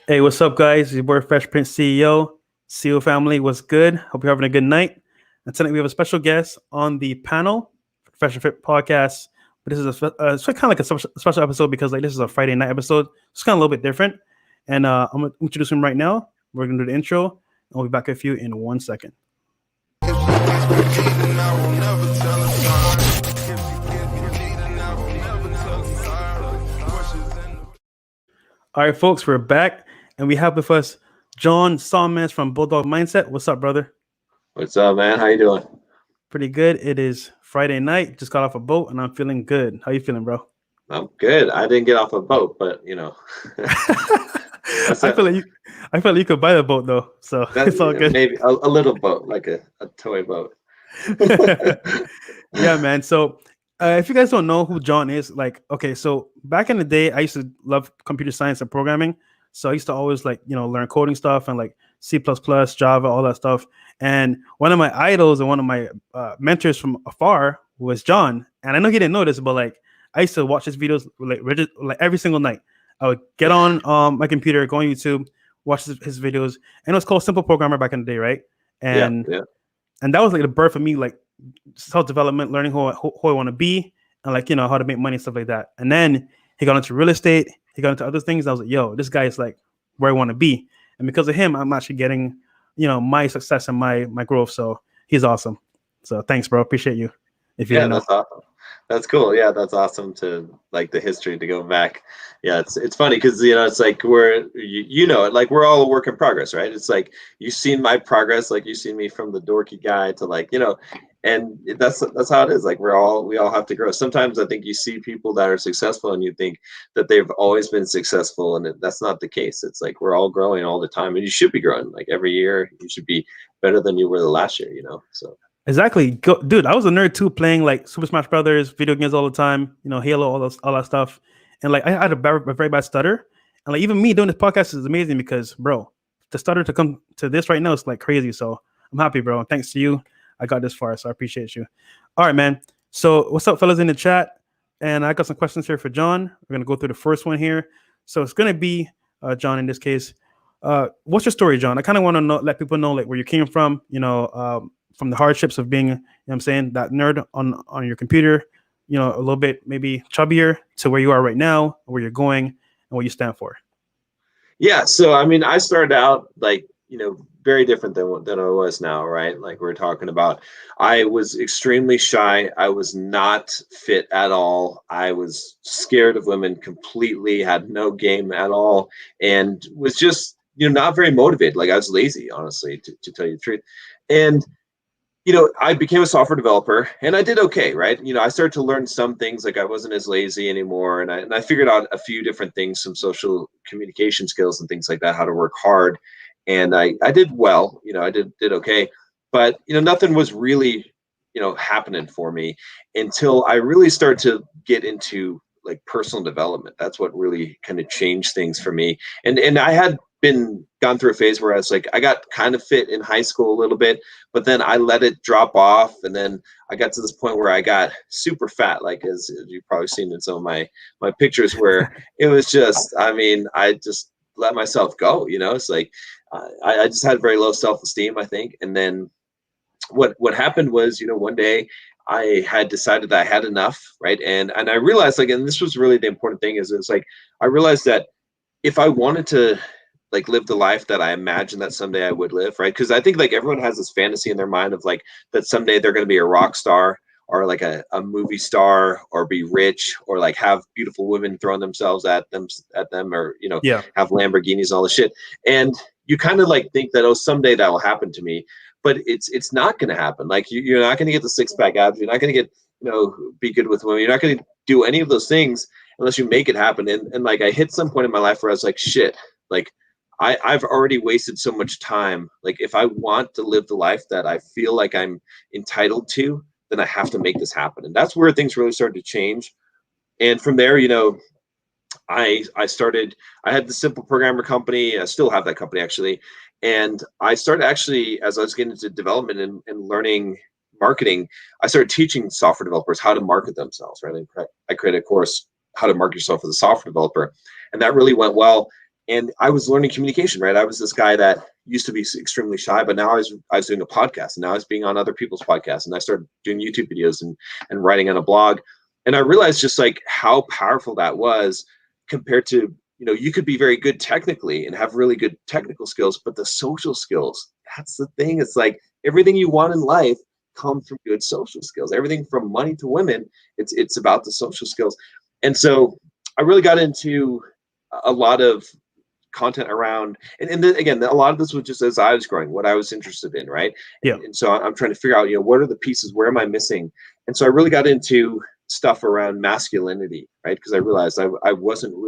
Hey, what's up, guys? Your boy Fresh Prince CEO, CEO family. What's good? Hope you're having a good night. And tonight we have a special guest on the panel, Fresh and Fit podcast. But this is it's kind of like a special episode because like this is a Friday night episode. It's kind of a little bit different. And I'm gonna introduce him right now. We're gonna do the intro, and we'll be back with you in 1 second. All right, folks, we're back, and we have with us John Sonmez from Bulldogmindset. What's up, brother? What's up, man? How you doing? Pretty good. It is Friday night. Just got off a boat, and I'm feeling good. How you feeling, bro? I'm good. I didn't get off a boat, but that's I feel like you could buy the boat though, so it's all good. maybe a little boat, like a toy boat. Yeah, man. So if you guys don't know who John is, like, okay, so back in the day, I used to love computer science and programming. So I used to always learn coding stuff and like C++, Java, all that stuff. And one of my idols and one of my mentors from afar was John. And I know he didn't know this, but like I used to watch his videos like every single night. I would get on my computer, go on YouTube, watch his videos, and it was called Simple Programmer back in the day, right? And Yeah. and that was like the birth of me, like self development, learning who I want to be, and like how to make money and stuff like that. And then he got into real estate, he got into other things. I was like, yo, this guy is like where I want to be, and because of him, I'm actually getting my success and my growth. So he's awesome. So thanks, bro. Appreciate you. If you didn't know. That's awesome. That's cool. Yeah, that's awesome to like the history to go back. Yeah, it's funny because it's like like we're all a work in progress, right? It's like you've seen my progress, like you've seen me from the dorky guy to like and that's how it is. Like we all have to grow. Sometimes I think you see people that are successful and you think that they've always been successful, and that's not the case. It's like we're all growing all the time, and you should be growing. Like every year, you should be better than you were the last year. So. Exactly, dude. I was a nerd too, playing like Super Smash Brothers, video games all the time. Halo, all that stuff. And like I had a very bad stutter, and like even me doing this podcast is amazing because, bro, the stutter to come to this right now is like crazy. So I'm happy, bro. And thanks to you, I got this far. So I appreciate you. All right, man. So what's up, fellas in the chat? And I got some questions here for John. We're gonna go through the first one here. So it's gonna be John in this case. What's your story, John? I kind of want to let people know like where you came from. From the hardships of being, I'm saying, that nerd on your computer, a little bit maybe chubbier to where you are right now, where you're going, and what you stand for. Yeah, so I mean, I started out like, very different than I was now, right? Like we're talking about, I was extremely shy. I was not fit at all. I was scared of women completely, had no game at all, and was just, not very motivated. Like I was lazy, honestly, to tell you the truth. And I became a software developer and I did okay, right? I started to learn some things, like I wasn't as lazy anymore. And I figured out a few different things, some social communication skills and things like that, how to work hard. And I did well, I did okay. But, nothing was really, happening for me until I really started to get into like personal development. That's what really kind of changed things for me. And I had gone through a phase where I was like, I got kind of fit in high school a little bit, but then I let it drop off. And then I got to this point where I got super fat, like as you've probably seen in some of my pictures, where it was just, I mean, I just let myself go, it's like, I just had very low self-esteem, I think. And then what happened was, one day I had decided that I had enough, right? And I realized, like, and this was really the important thing, is it's like, I realized that if I wanted to like live the life that I imagined that someday I would live, right? Because I think like everyone has this fantasy in their mind of like that someday they're going to be a rock star or like a movie star or be rich or like have beautiful women throwing themselves at them or Yeah. have Lamborghinis and all this shit. And you kind of like think that, oh, someday that will happen to me, but it's not going to happen. Like you're not going to get the six-pack abs. You're not going to get be good with women. You're not going to do any of those things unless you make it happen. And like I hit some point in my life where I was like, shit, like I've already wasted so much time. Like if I want to live the life that I feel like I'm entitled to, then I have to make this happen. And that's where things really started to change. And from there, I had the Simple Programmer company. I still have that company actually. And I started actually, as I was getting into development and learning marketing, I started teaching software developers how to market themselves, right? I created a course, how to market yourself as a software developer. And that really went well. And I was learning communication, right? I was this guy that used to be extremely shy, but now I was doing a podcast, and now I was being on other people's podcasts, and I started doing YouTube videos and writing on a blog. And I realized just like how powerful that was compared to, you could be very good technically and have really good technical skills, but the social skills, that's the thing. It's like everything you want in life comes from good social skills. Everything from money to women, it's about the social skills. And so I really got into a lot of content around, and then again, a lot of this was just as I was growing, what I was interested in, right? Yeah. And so I'm trying to figure out, what are the pieces, where am I missing? And so I really got into stuff around masculinity, right? Because I realized I didn't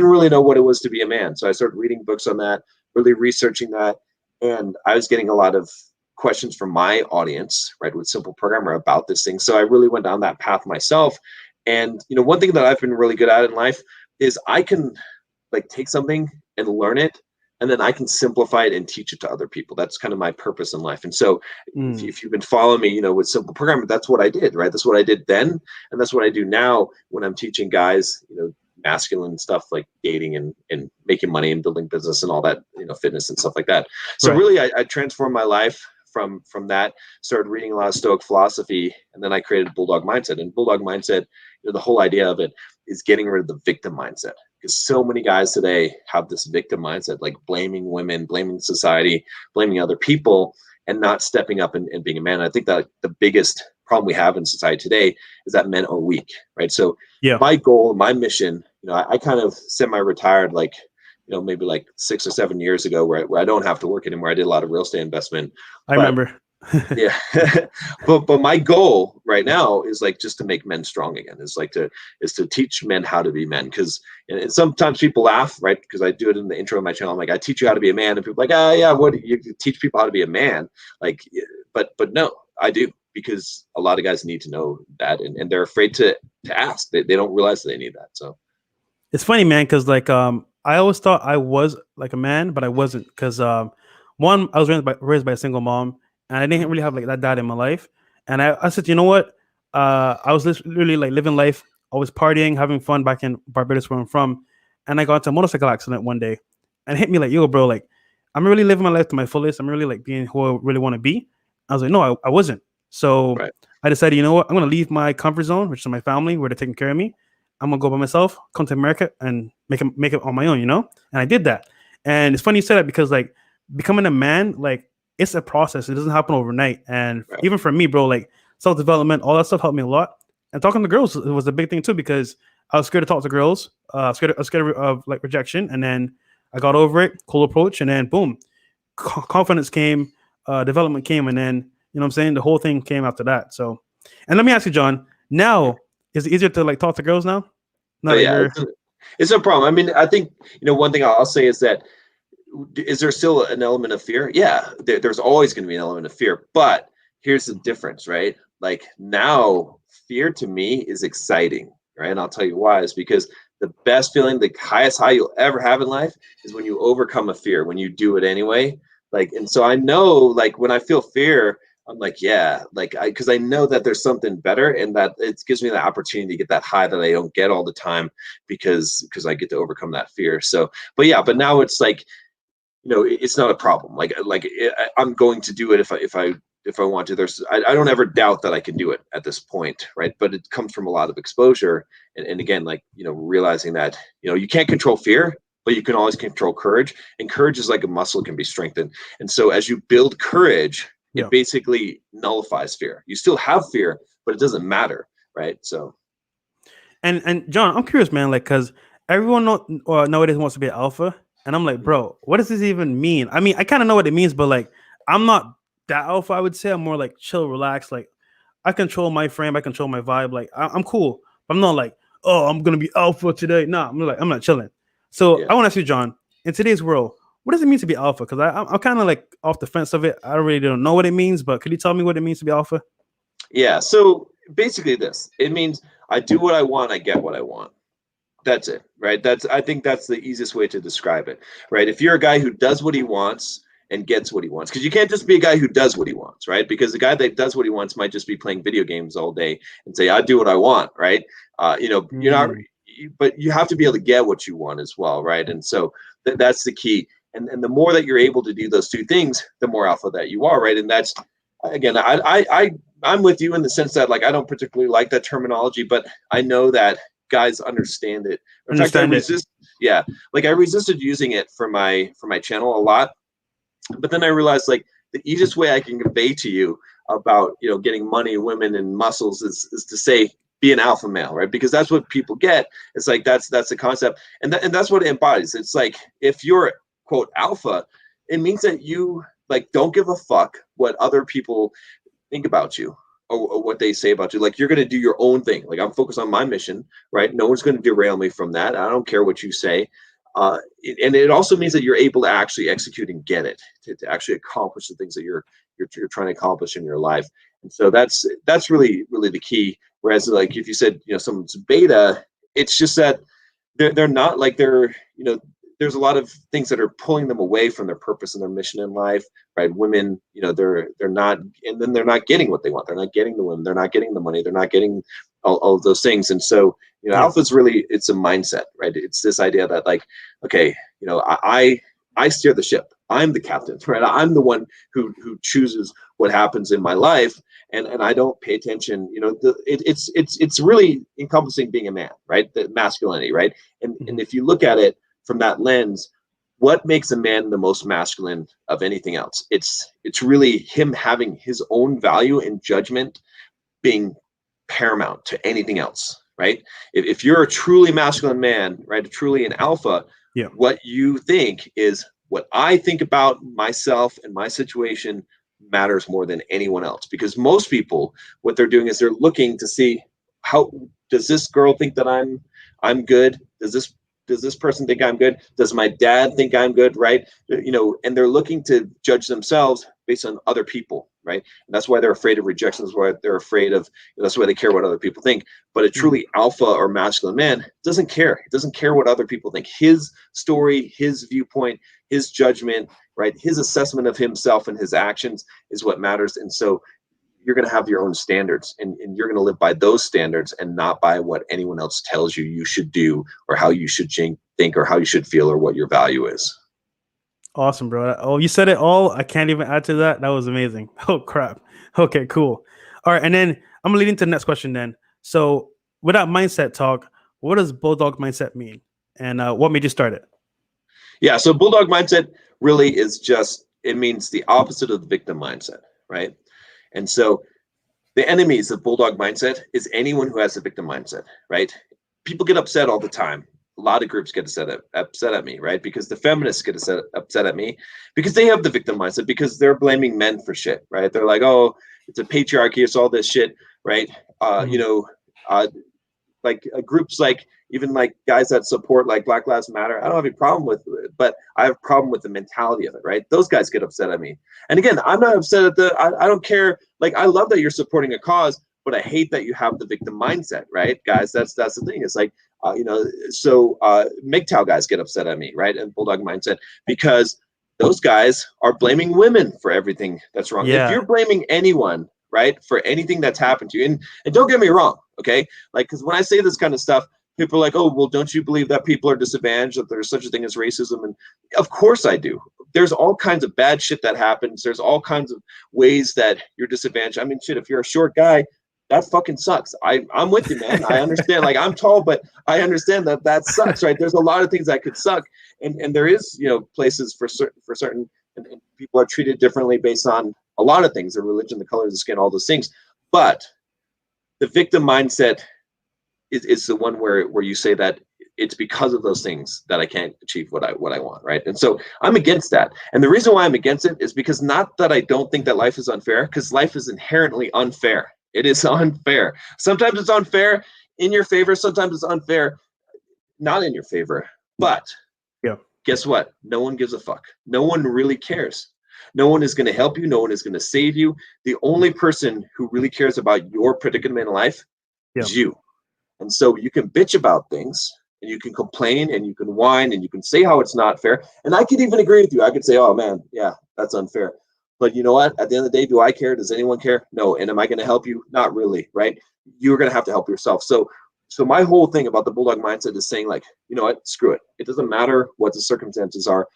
really know what it was to be a man. So I started reading books on that, really researching that, and I was getting a lot of questions from my audience, right, with Simple Programmer about this thing. So I really went down that path myself. And one thing that I've been really good at in life is I can like take something and learn it, and then I can simplify it and teach it to other people. That's kind of my purpose in life. And so if you've been following me, with Simple Programmer, that's what I did, right? That's what I did then. And that's what I do now when I'm teaching guys, masculine stuff like dating and making money and building business and all that, fitness and stuff like that. So really I transformed my life from that, started reading a lot of Stoic philosophy, and then I created Bulldog Mindset. And Bulldog Mindset, the whole idea of it is getting rid of the victim mindset. Because so many guys today have this victim mindset, like blaming women, blaming society, blaming other people, and not stepping up and being a man. And I think that the biggest problem we have in society today is that men are weak, right? So my goal, my mission, I kind of semi-retired, like, maybe like 6 or 7 years ago, where I don't have to work anymore. I did a lot of real estate investment. I remember. Yeah. but my goal right now is like just to make men strong again. Is to teach men how to be men. Because sometimes people laugh, right? Because I do it in the intro of my channel. I'm like, I teach you how to be a man, and people are like, yeah, what you teach people how to be a man? Like, but no, I do, because a lot of guys need to know that, and they're afraid to ask. They don't realize they need that. So it's funny, man, because like I always thought I was like a man, but I wasn't, because one, I was raised by a single mom, and I didn't really have like that dad in my life. And I said, you know what? I was literally like living life, always partying, having fun back in Barbados, where I'm from. And I got into a motorcycle accident one day, and it hit me like, yo, bro, like I'm really living my life to my fullest. I'm really like being who I really want to be. I was like, no, I wasn't. So I decided, you know what? I'm gonna leave my comfort zone, which is my family, where they're taking care of me. I'm gonna go by myself, come to America, and make it on my own, And I did that. And it's funny you said that, because like becoming a man, like it's a process. It doesn't happen overnight. And even for me, bro, like self-development, all that stuff helped me a lot. And talking to girls was a big thing too, because I was scared to talk to girls. I was scared of like rejection. And then I got over it, cool approach, and then boom, confidence came, development came, and then what I'm saying, the whole thing came after that. So, and let me ask you, John, now is it easier to like talk to girls now? It's no problem. I mean, I think, one thing I'll say is that, is there still an element of fear? Yeah, there's always going to be an element of fear, but here's the difference, right? Like now, fear to me is exciting, right? And I'll tell you why. Is because the best feeling, the highest high you'll ever have in life is when you overcome a fear, when you do it anyway. Like, and so I know, like when I feel fear, I'm like, yeah, like because I know that there's something better, and that it gives me the opportunity to get that high that I don't get all the time, because I get to overcome that fear. So, but now it's like, it's not a problem. I'm going to do it if I want to. I don't ever doubt that I can do it at this point, right? But it comes from a lot of exposure, and again, like realizing that you can't control fear, but you can always control courage, and courage is like a muscle, can be strengthened. And so as you build courage, it basically nullifies fear. You still have fear, but it doesn't matter, right? So, and John, I'm curious, man, like because everyone nowadays wants to be an alpha, and I'm like, bro, what does this even mean? I mean, I kind of know what it means, but like, I'm not that alpha. I would say I'm more like chill, relax. Like, I control my frame, I control my vibe. Like, I'm cool, but I'm not like, oh, I'm gonna be alpha today. Nah, I'm not chilling. So I want to ask you, John, in today's world, what does it mean to be alpha? Because I'm kind of like off the fence of it. I really don't know what it means, but could you tell me what it means to be alpha? Yeah. So basically, it means I do what I want, I get what I want. That's it, right? I think that's the easiest way to describe it, right? If you're a guy who does what he wants and gets what he wants, because you can't just be a guy who does what he wants, right? Because the guy that does what he wants might just be playing video games all day and say, I do what I want, right? You're not. but you have to be able to get what you want as well, right? And so that's the key. And the more that you're able to do those two things, the more alpha that you are, right? And that's, again, I'm with you in the sense that, like, I don't particularly like that terminology, but I know that guys understand it. In fact, I resist. Yeah, like I resisted using it for my channel a lot, but then I realized, like, the easiest way I can convey to you about, you know, getting money, women, and muscles is to say, be an alpha male, right? Because that's what people get. It's like that's the concept, and that's what it embodies. It's like, if you're, quote, alpha, it means that you, like, don't give a fuck what other people think about you, or what they say about you. Like, you're going to do your own thing. Like, I'm focused on my mission, right? No one's going to derail me from that. I don't care what you say. And it also means that you're able to actually execute and get it, to actually accomplish the things that you're trying to accomplish in your life. And so that's really the key. Whereas, like, if you said, you know, someone's beta, it's just that they're not, like, they're, you know, there's a lot of things that are pulling them away from their purpose and their mission in life, right? Women, you know, they're not, and then they're not getting what they want. They're not getting the women. They're not getting the money. They're not getting all of those things. And so, you know, alpha is really, it's a mindset, right? It's this idea that, like, okay, you know, I steer the ship. I'm the captain, right? I'm the one who chooses what happens in my life, and I don't pay attention. You know, it's really encompassing being a man, right? The masculinity, right? And if you look at it from that lens, what makes a man the most masculine of anything else? It's really him having his own value and judgment being paramount to anything else, right? If you're a truly masculine man, right, truly an alpha, what you think is, what I think about myself and my situation matters more than anyone else. Because most people, what they're doing is they're looking to see, how does this girl think that I'm good? Does this person think I'm good? Does my dad think I'm good, right? You know, and they're looking to judge themselves based on other people, right? And that's why they're afraid of rejection. That's why they're afraid of, that's why they care what other people think. But a truly alpha or masculine man doesn't care. He doesn't care what other people think. His story, his viewpoint, his judgment, right? His assessment of himself and his actions is what matters. And so you're going to have your own standards, and you're going to live by those standards and not by what anyone else tells you should do, or how you should think, or how you should feel, or what your value is. Awesome, bro. Oh, you said it all. I can't even add to that. That was amazing. Oh, crap. Okay, cool. All right. And then I'm going to lead into the next question then. So with that mindset talk, what does Bulldog mindset mean? And what made you start it? Yeah. So Bulldog mindset really is just, it means the opposite of the victim mindset, right? And so the enemies of Bulldog mindset is anyone who has a victim mindset, right? People get upset all the time. A lot of groups get upset at me, right? Because the feminists get upset at me because they have the victim mindset, because they're blaming men for shit, right? They're like, oh, it's a patriarchy, it's all this shit, right? You know, like groups, like even like guys that support like Black Lives Matter, I don't have any problem with it, but I have a problem with the mentality of it, right? Those guys get upset at me. And again, I'm not upset at I don't care. Like, I love that you're supporting a cause, but I hate that you have the victim mindset, right? Guys, that's the thing. It's like, you know, so MGTOW guys get upset at me, right? And Bulldog mindset, because those guys are blaming women for everything that's wrong. If you're blaming anyone, right, for anything that's happened to you, and don't get me wrong, okay? Like, because when I say this kind of stuff, people are like, oh, well, don't you believe that people are disadvantaged, that there's such a thing as racism? And of course I do. There's all kinds of bad shit that happens. There's all kinds of ways that you're disadvantaged. I mean, shit, if you're a short guy, that fucking sucks. I'm with you, man. I understand. Like, I'm tall, but I understand that sucks, right? There's a lot of things that could suck, and there is, you know, places for certain, and people are treated differently based on a lot of things: the religion, the color of the skin, all those things. But the victim mindset is the one where you say that it's because of those things that I can't achieve what I want, right? And so I'm against that. And the reason why I'm against it is because, not that I don't think that life is unfair, because life is inherently unfair. It is unfair. Sometimes it's unfair in your favor. Sometimes it's unfair not in your favor. But guess what? No one gives a fuck. No one really cares. No one is going to help you. No one is going to save you. The only person who really cares about your predicament in life is you. And so you can bitch about things, and you can complain, and you can whine, and you can say how it's not fair. And I could even agree with you. I could say, oh man, yeah, that's unfair. But you know what? At the end of the day, do I care? Does anyone care? No. And am I going to help you? Not really, right? You're going to have to help yourself. So so my whole thing about the Bulldog mindset is saying, like, you know what, screw it. It doesn't matter what the circumstances are.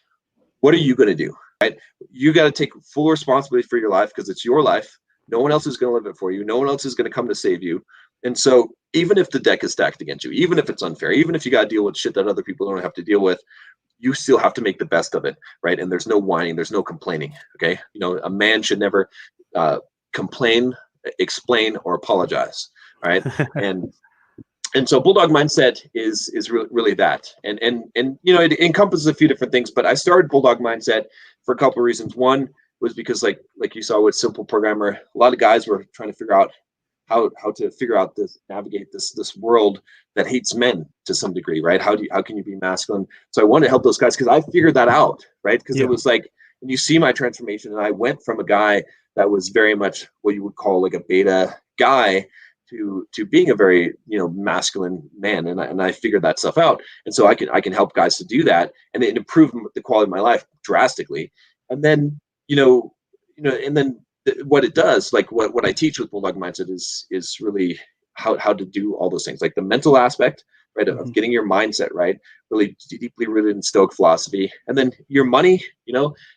What are you going to do? Right? You got to take full responsibility for your life because it's your life. No one else is going to live it for you. No one else is going to come to save you. And so even if the deck is stacked against you, even if it's unfair, even if you got to deal with shit that other people don't have to deal with, you still have to make the best of it, right? And there's no whining, there's no complaining, okay? You know, a man should never complain, explain, or apologize, all right? And so Bulldog mindset is really that, and you know, it encompasses a few different things. But I started Bulldog mindset for a couple of reasons. One was because like you saw with Simple Programmer, a lot of guys were trying to figure out how to figure out this, navigate this world that hates men to some degree, right? How can you be masculine? So I wanted to help those guys because I figured that out, right? Because it was like, and you see my transformation, and I went from a guy that was very much what you would call like a beta guy to being a very, you know, masculine man, and I figured that stuff out, and so I can help guys to do that, and it improved the quality of my life drastically. And then and then what it does, like what I teach with Bulldog mindset is really how to do all those things, like the mental aspect, right, of getting your mindset right, really deeply rooted in Stoic philosophy, and then your money,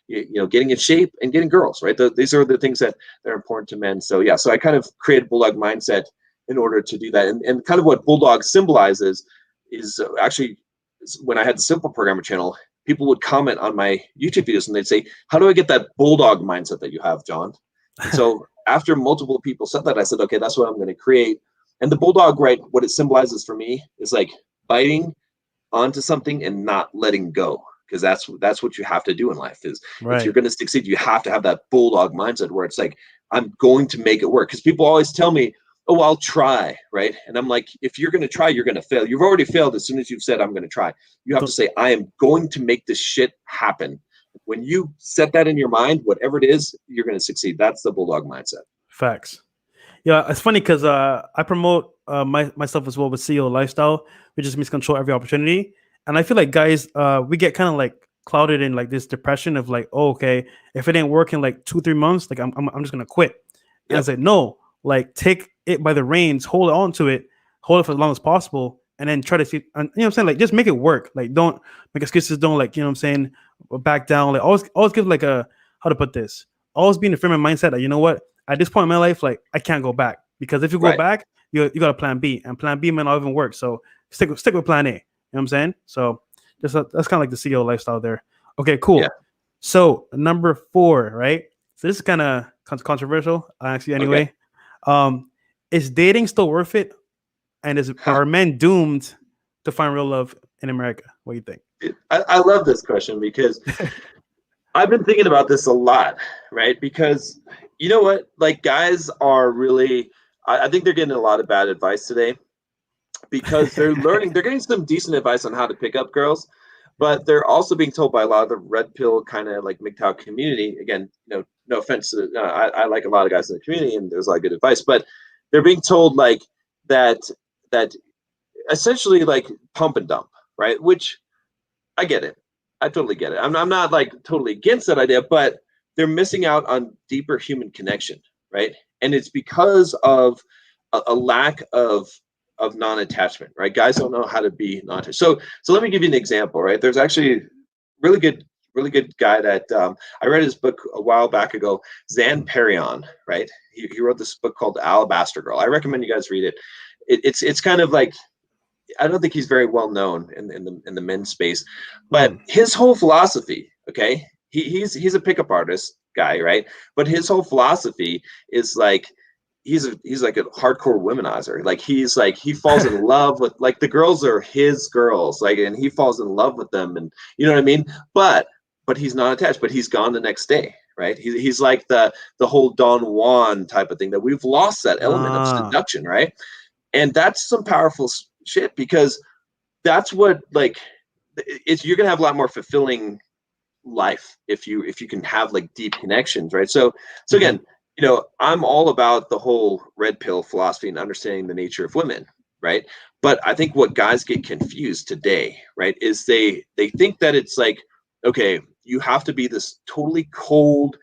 getting in shape and getting girls, right. These are the things that are important to men. So yeah, so I kind of created Bulldog mindset in order to do that. And kind of what Bulldog symbolizes is actually, when I had the Simple Programmer channel, people would comment on my YouTube videos and they'd say, how do I get that Bulldog mindset that you have, John? And so after multiple people said that, I said, okay, that's what I'm going to create. And the Bulldog, right, what it symbolizes for me is like biting onto something and not letting go. Because that's what you have to do in life, is if you're going to succeed, you have to have that Bulldog mindset where it's like, I'm going to make it work. Because people always tell me, oh, I'll try, right? And I'm like, if you're going to try, you're going to fail. You've already failed as soon as you've said, I'm going to try. You have to say, I am going to make this shit happen. When you set that in your mind, whatever it is, you're going to succeed. That's the Bulldog mindset. Facts. Yeah, it's funny because I promote myself as well with CEO lifestyle, which just means control every opportunity. And I feel like guys, we get kind of like clouded in like this depression of like, oh, okay, if it ain't working like 2-3 months, like I'm just gonna quit. And I said, no, like take it by the reins, hold on to it, hold it for as long as possible, and then try to see. And, you know what I'm saying? Like just make it work. Like don't make excuses. Don't, like, you know what I'm saying, back down. Like always give like a, how to put this. Always be in the frame of mindset that, you know what, at this point in my life, like I can't go back, because if you go back, you got a plan B, and plan B may not even work. So stick with plan A. You know what I'm saying? So that's kind of like the CEO lifestyle there. Okay, cool. Yeah. So number 4, right? So this is kind of controversial, actually. Anyway, is dating still worth it? And are men doomed to find real love in America? What do you think? I love this question because I've been thinking about this a lot, right? Because you know what? Like, guys are really, I think they're getting a lot of bad advice today, because they're learning, they're getting some decent advice on how to pick up girls, but they're also being told by a lot of the red pill kind of like MGTOW community. Again, no offense to, I like a lot of guys in the community and there's a lot of good advice, but they're being told like that essentially like pump and dump, right? Which I get it. I totally get it. I'm not like totally against that idea, but they're missing out on deeper human connection, right? And it's because of a lack of non-attachment, right? Guys don't know how to be non-attached. So let me give you an example, right? There's actually really good guy that I read his book a while back ago, Zan Perion, right? He wrote this book called Alabaster Girl. I recommend you guys read it. It's kind of like, I don't think he's very well known in the men's space, but his whole philosophy, okay, he's a pickup artist guy, right? But his whole philosophy is like, he's like a hardcore womanizer. Like he falls in love with, like, the girls are his girls, like, and he falls in love with them, and you know what I mean? But he's not attached, but he's gone the next day, right? He's like the whole Don Juan type of thing, that we've lost that element of seduction, right? And that's some powerful shit, because that's what, like, you're gonna have a lot more fulfilling life if you can have like deep connections, right? So again, I'm all about the whole red pill philosophy and understanding the nature of women, right? But I think what guys get confused today, right, is they think that it's like, okay, you have to be this totally cold,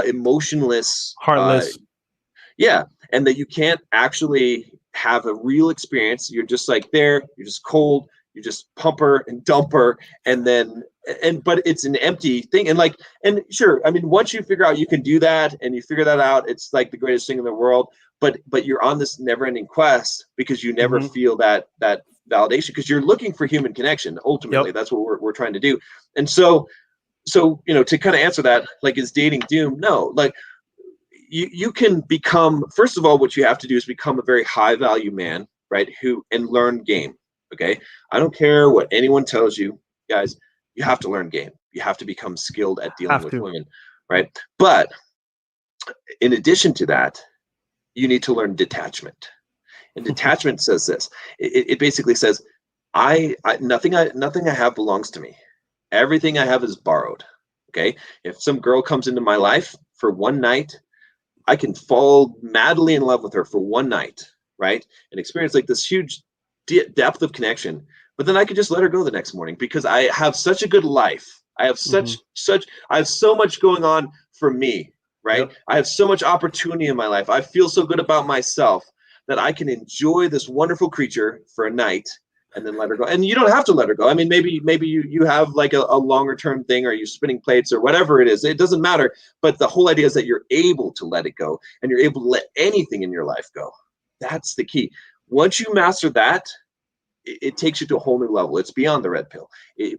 emotionless, heartless, and that you can't actually have a real experience. You're just like there, you're just cold, you just pumper and dumper, but it's an empty thing. And sure, I mean, once you figure out you can do that and you figure that out, it's like the greatest thing in the world. But you're on this never-ending quest because you never feel that validation, because you're looking for human connection. Ultimately, that's what we're trying to do. And so to kind of answer that, like, is dating doom? No. Like, you can become, first of all, what you have to do is become a very high value man, right? And learn game. Okay. I don't care what anyone tells you, guys, you have to learn game. You have to become skilled at dealing with women, right? But in addition to that, you need to learn detachment. And detachment says this. It basically says, nothing I have belongs to me. Everything I have is borrowed. Okay. If some girl comes into my life for one night, I can fall madly in love with her for one night, right? And experience like this huge depth of connection. But then I could just let her go the next morning because I have such a good life. I have I have so much going on for me, right? I have so much opportunity in my life. I feel so good about myself that I can enjoy this wonderful creature for a night and then let her go. And you don't have to let her go. I mean, maybe you have like a longer term thing, or you spinning plates or whatever it is. It doesn't matter. But the whole idea is that you're able to let it go, and you're able to let anything in your life go. That's the key. Once you master that, it takes you to a whole new level. It's beyond the red pill,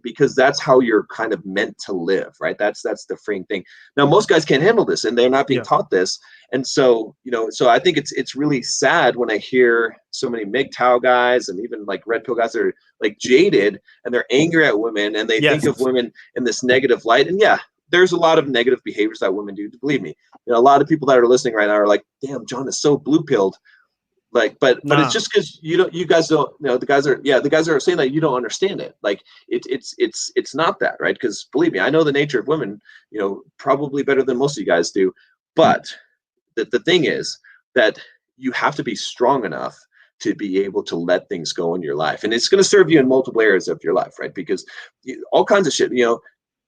because that's how you're kind of meant to live, right? That's the freeing thing. Now, most guys can't handle this, and they're not being taught this. And so, so I think it's really sad when I hear so many MGTOW guys and even like red pill guys that are like jaded, and they're angry at women, and they think of women in this negative light. And yeah, there's a lot of negative behaviors that women do. Believe me, a lot of people that are listening right now are like, damn, John is so blue pilled. Like, but it's just because you guys don't, the guys are saying that you don't understand it. Like, it's not that, right? Because believe me, I know the nature of women, probably better than most of you guys do. But the thing is that you have to be strong enough to be able to let things go in your life, and it's going to serve you in multiple areas of your life, right? Because all kinds of shit,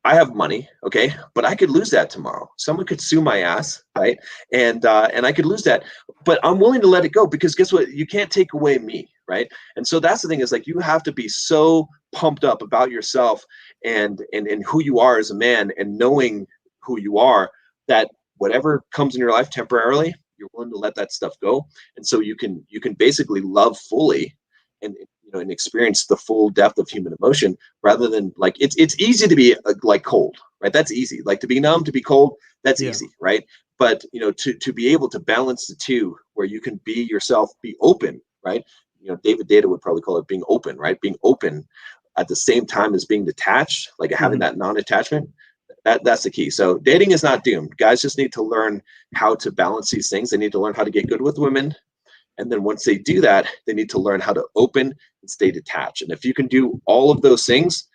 I have money, okay, but I could lose that tomorrow. Someone could sue my ass, right? And I could lose that, but I'm willing to let it go, because guess what? You can't take away me, right? And so that's the thing, is like, you have to be so pumped up about yourself and who you are as a man, and knowing who you are, that whatever comes in your life temporarily, you're willing to let that stuff go. And so you can basically love fully and experience the full depth of human emotion, rather than like, it's easy to be like cold, right? That's easy. Like, to be numb, to be cold, that's easy, right? But to be able to balance the two, where you can be yourself, be open, right? David Data would probably call it being open, right? Being open at the same time as being detached, like having that non-attachment. That's the key. So dating is not doomed. Guys just need to learn how to balance these things. They need to learn how to get good with women. And then once they do that, they need to learn how to open and stay detached. And if you can do all of those things,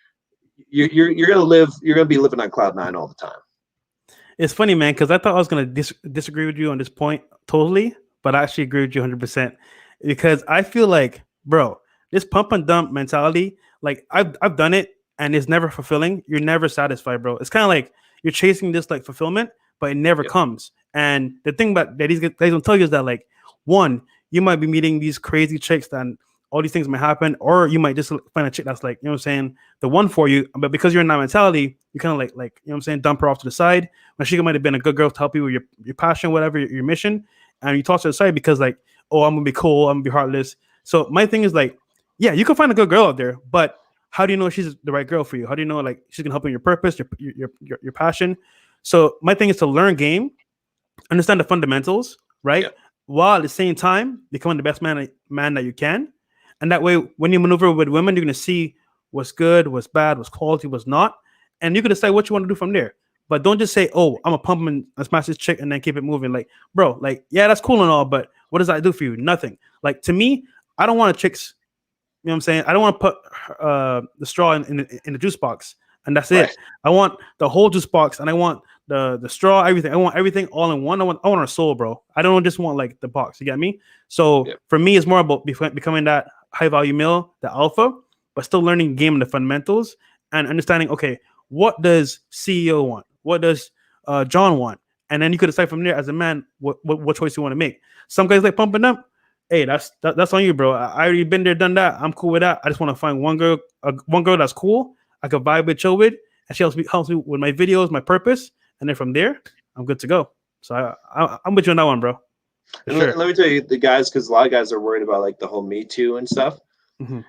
you're gonna be living on cloud nine all the time. It's funny, man, because I thought I was gonna disagree with you on this point totally, but I actually agree with you 100%, because I feel like, bro, this pump and dump mentality, like I've done it, and it's never fulfilling. You're never satisfied, bro. It's kind of like you're chasing this like fulfillment, but it never comes. And the thing about that these guys don't tell you is that, like, one, you might be meeting these crazy chicks, and all these things might happen, or you might just find a chick that's like, the one for you. But because you're in that mentality, you kind of like, dump her off to the side. When she might have been a good girl to help you with your passion, whatever, your mission, and you toss her aside because, like, oh, I'm gonna be cool, I'm gonna be heartless. So my thing is, like, yeah, you can find a good girl out there, but how do you know she's the right girl for you? How do you know, like, she's gonna help you in your purpose, your passion? So my thing is to learn game, understand the fundamentals, right? Yeah. While at the same time becoming the best man that you can. And that way, when you maneuver with women, you're going to see what's good, what's bad, what's quality, what's not. And you can decide what you want to do from there. But don't just say, oh, I'm a pump and smash this chick and then keep it moving. Like, bro, like, yeah, that's cool and all, but what does that do for you? Nothing. Like, to me, I don't want chicks, you know what I'm saying? I don't want to put the straw in the juice box, and that's it. I want the whole juice box, and I want the straw, everything. I want everything all in one. I want our soul, bro. I don't just want like the box. You get me? So for me, it's more about becoming that high value male, the alpha, but still learning game and the fundamentals and understanding, okay, what does CEO want? What does John want? And then you could decide from there as a man what choice you want to make. Some guys like pumping up. Hey, that's on you, bro. I already been there, done that. I'm cool with that. I just want to find one girl that's cool. I can vibe with, chill with, and she helps me with my videos, my purpose, and then from there, I'm good to go. So I'm with you on that one, bro. For And sure. let me tell you, the guys, because a lot of guys are worried about like the whole Me Too and stuff. Mm-hmm.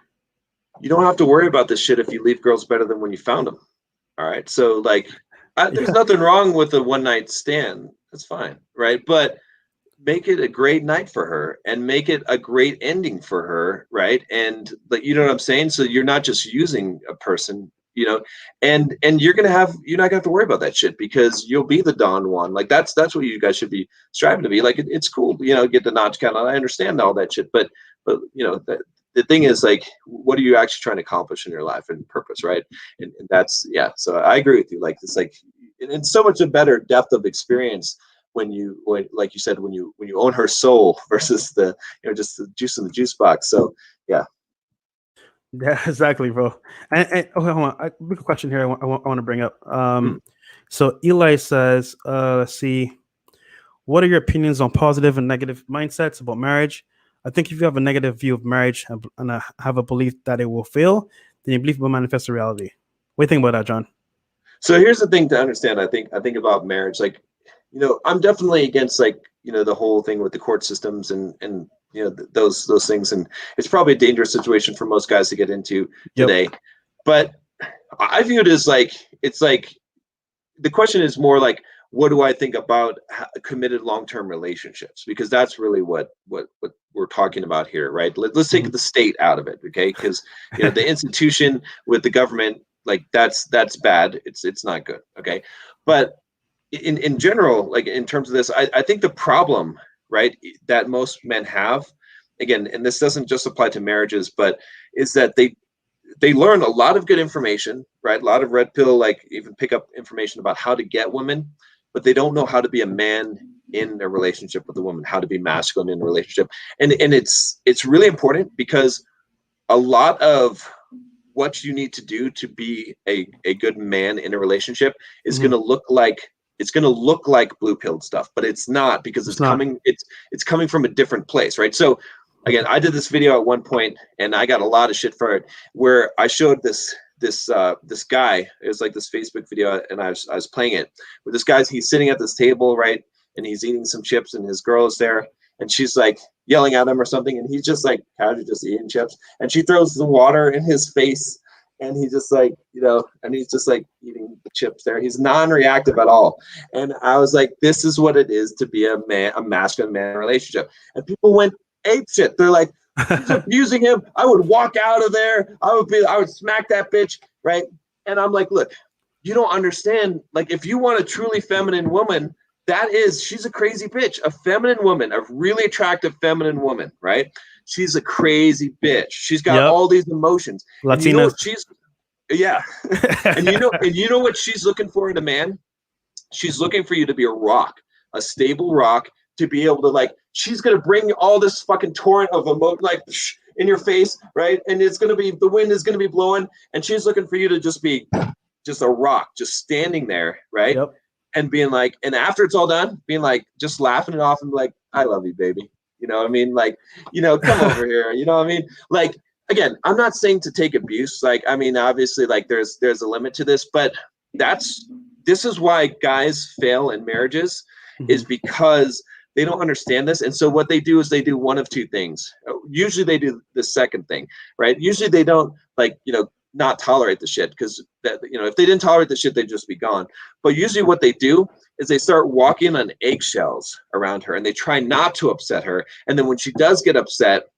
You don't have to worry about this shit if you leave girls better than when you found them. All right. So like, there's Yeah. nothing wrong with a one night stand. That's fine, right? But make it a great night for her and make it a great ending for her, right? And like, you know what I'm saying? So you're not just using a person, and you're not gonna have to worry about that shit because you'll be the Don Juan. Like that's what you guys should be striving to be. Like it's cool, get the notch count. I understand all that shit, but the thing is, like, what are you actually trying to accomplish in your life and purpose, right? And that's, yeah. So I agree with you. Like it's like it's so much a better depth of experience when like you said, when you own her soul versus the just the juice in the juice box. So yeah. Yeah, exactly, bro. And hold on, a big question here. I want to bring up. Hmm. So Eli says, let's see, what are your opinions on positive and negative mindsets about marriage? I think if you have a negative view of marriage and have a belief that it will fail, then your belief will manifest a reality. What do you think about that, John? So here's the thing to understand. I think about marriage, like, I'm definitely against, like, the whole thing with the court systems and those things, and it's probably a dangerous situation for most guys to get into Yep. today. But I view it as like, it's like the question is more like, what do I think about committed long-term relationships? Because that's really what we're talking about here, right? Let's take Mhm. the state out of it, okay? Because the institution with the government, like that's bad. It's not good, okay? But in general, like in terms of this, I think the problem, right, that most men have, again, and this doesn't just apply to marriages, but is that they learn a lot of good information, right? A lot of red pill, like even pick up information about how to get women, but they don't know how to be a man in a relationship with a woman, how to be masculine in a relationship. And it's really important because a lot of what you need to do to be a good man in a relationship is Mhm. going to look like blue pilled stuff, but it's not, because It's not. it's coming from a different place, right? So again, I did this video at one point and I got a lot of shit for it, where I showed this guy. It was like this Facebook video, and I was playing it with this guy's. He's sitting at this table, right, and he's eating some chips, and his girl is there, and she's like yelling at him or something, and he's just like casually just eating chips, and she throws the water in his face, and he just like, and he's just like eating the chips there. He's non-reactive at all. And I was like, this is what it is to be a masculine man relationship. And people went ape shit. They're like, she's abusing him. I would walk out of there. I would smack that bitch, right? And I'm like, look, you don't understand. Like, if you want a truly feminine woman, she's a crazy bitch. A feminine woman, a really attractive feminine woman, right? She's a crazy bitch. She's got Yep. all these emotions. And you know Latinas. what yeah. And you know what she's looking for in a man? She's looking for you to be a rock, a stable rock, to be able to, like, she's gonna bring all this fucking torrent of emotion, like, in your face, right? And the wind is gonna be blowing, and she's looking for you to just be just a rock, just standing there, right? Yep. And being like, and after it's all done, being like, just laughing it off and be like, I love you, baby. You know what I mean? Like, come over here. You know what I mean? Like, again, I'm not saying to take abuse. Like, I mean, obviously, like there's a limit to this, but this is why guys fail in marriages, is Mhm. because they don't understand this. And so what they do is they do one of two things. Usually they do the second thing, right? Usually they don't, like, not tolerate the shit, because that, if they didn't tolerate the shit, they'd just be gone. But usually what they do is they start walking on eggshells around her, and they try not to upset her. And then when she does get upset,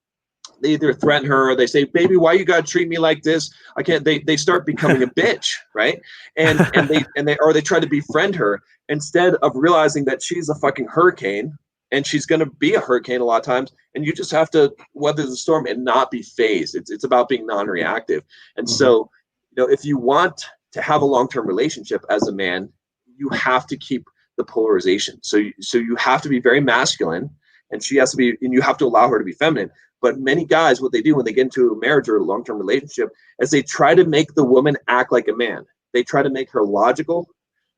they either threaten her or they say, baby, why you gotta treat me like this? I can't. They start becoming a bitch, right? Or they try to befriend her, instead of realizing that she's a fucking hurricane, and she's gonna be a hurricane a lot of times, and you just have to weather the storm and not be phased. It's about being non-reactive. And Mhm. so, if you want to have a long-term relationship as a man, you have to keep the polarization. So you have to be very masculine, and she has to be, and you have to allow her to be feminine. But many guys, what they do when they get into a marriage or a long-term relationship, is they try to make the woman act like a man. They try to make her logical.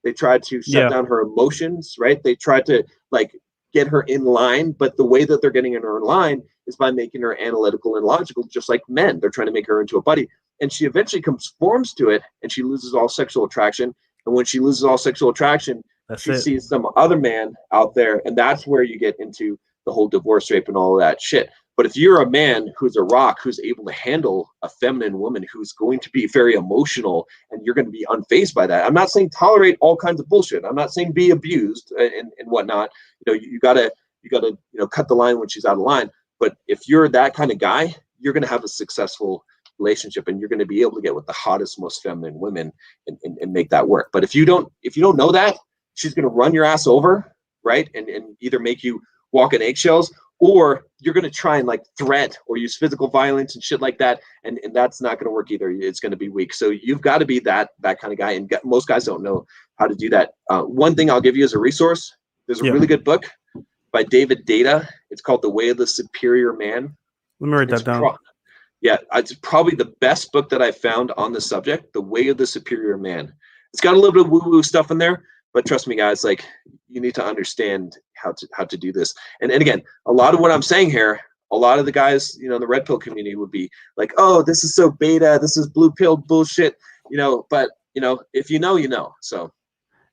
They try to shut Yeah. down her emotions, right? They try to, like, get her in line, but the way that they're getting her in line is by making her analytical and logical, just like men. They're trying to make her into a buddy. And she eventually conforms to it, and she loses all sexual attraction. And when she loses all sexual attraction, she sees some other man out there, and that's where you get into the whole divorce rape and all of that shit. But if you're a man who's a rock, who's able to handle a feminine woman, who's going to be very emotional, and you're going to be unfazed by that. I'm not saying tolerate all kinds of bullshit. I'm not saying be abused and whatnot. You gotta cut the line when she's out of line. But if you're that kind of guy, you're going to have a successful relationship, and you're going to be able to get with the hottest, most feminine women and make that work. But if you don't know that, she's going to run your ass over, right? And either make you walk on eggshells, or you're going to try and like threat or use physical violence and shit like that. And that's not going to work either. It's going to be weak. So you've got to be that kind of guy. And most guys don't know how to do that. One thing I'll give you as a resource, there's a really good book by David Data. It's called The Way of the Superior Man. Let me write that down. It's probably the best book that I found on the subject, The Way of the Superior Man. It's got a little bit of woo-woo stuff in there, but trust me, guys, like, you need to understand how to do this. And again, a lot of what I'm saying here, a lot of the guys, in the red pill community would be like, oh, this is so beta, this is blue pill bullshit, but if you know. So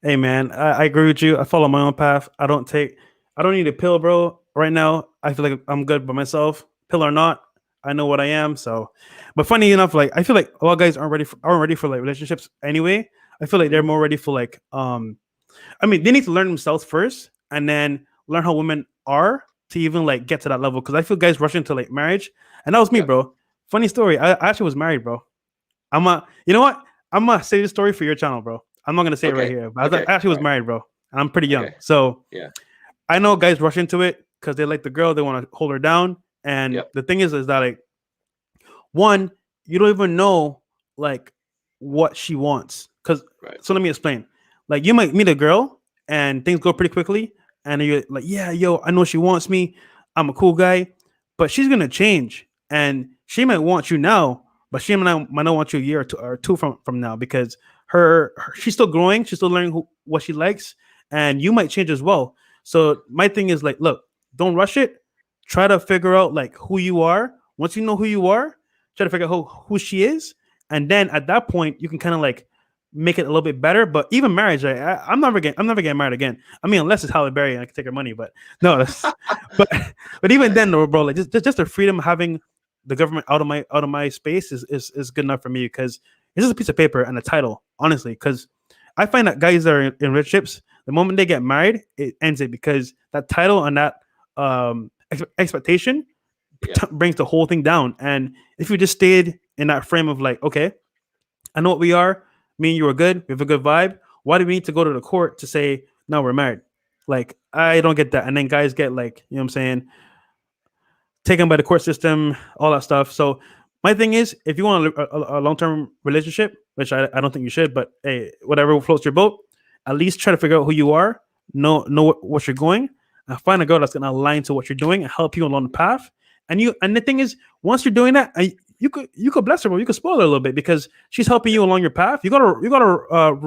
hey man, I agree with you. I follow my own path. I don't need a pill, bro. Right now, I feel like I'm good by myself. Pill or not, I know what I am. So, but funny enough, like, I feel like a lot of guys aren't ready for like relationships anyway. I feel like they're more ready for like, they need to learn themselves first, and then learn how women are to even like get to that level. Because I feel guys rush into like marriage, and that was me, bro. Funny story. I actually was married, bro. You know what? I'm gonna say this story for your channel, bro. I'm not gonna say it right here, but I actually was married, bro. And I'm pretty young, so I know guys rush into it because they like the girl, they want to hold her down, and the thing is that like, one, you don't even know like what she wants. So let me explain. Like, you might meet a girl and things go pretty quickly, and you're like, yeah, yo, I know she wants me. I'm a cool guy, but she's gonna change, and she might want you now, but she might not want you a year or two from now, because she's still growing, she's still learning what she likes, and you might change as well. So my thing is like, look, don't rush it. Try to figure out like who you are. Once you know who you are, try to figure out who she is, and then at that point you can kind of like make it a little bit better. But even marriage, I'm never getting married again. I mean, unless it's Halle Berry and I can take her money. But no, but even then, bro, like just the freedom of having the government out of my space is good enough for me, because it's just a piece of paper and a title, honestly. Because I find that guys that are in relationships, the moment they get married, it ends it, because that title and that expectation brings the whole thing down. And if you just stayed in that frame of like, okay, I know what we are. Me and you are good. We have a good vibe. Why do we need to go to the court to say, no, we're married? Like, I don't get that. And then guys get like, you know what I'm saying, taken by the court system, all that stuff. So my thing is, if you want a long-term relationship, which I don't think you should, but hey, whatever floats your boat, at least try to figure out who you are, know what you're going, and find a girl that's going to align to what you're doing and help you along the path. And the thing is, once you're doing that, you could bless her, but you could spoil her a little bit, because she's helping you along your path. You gotta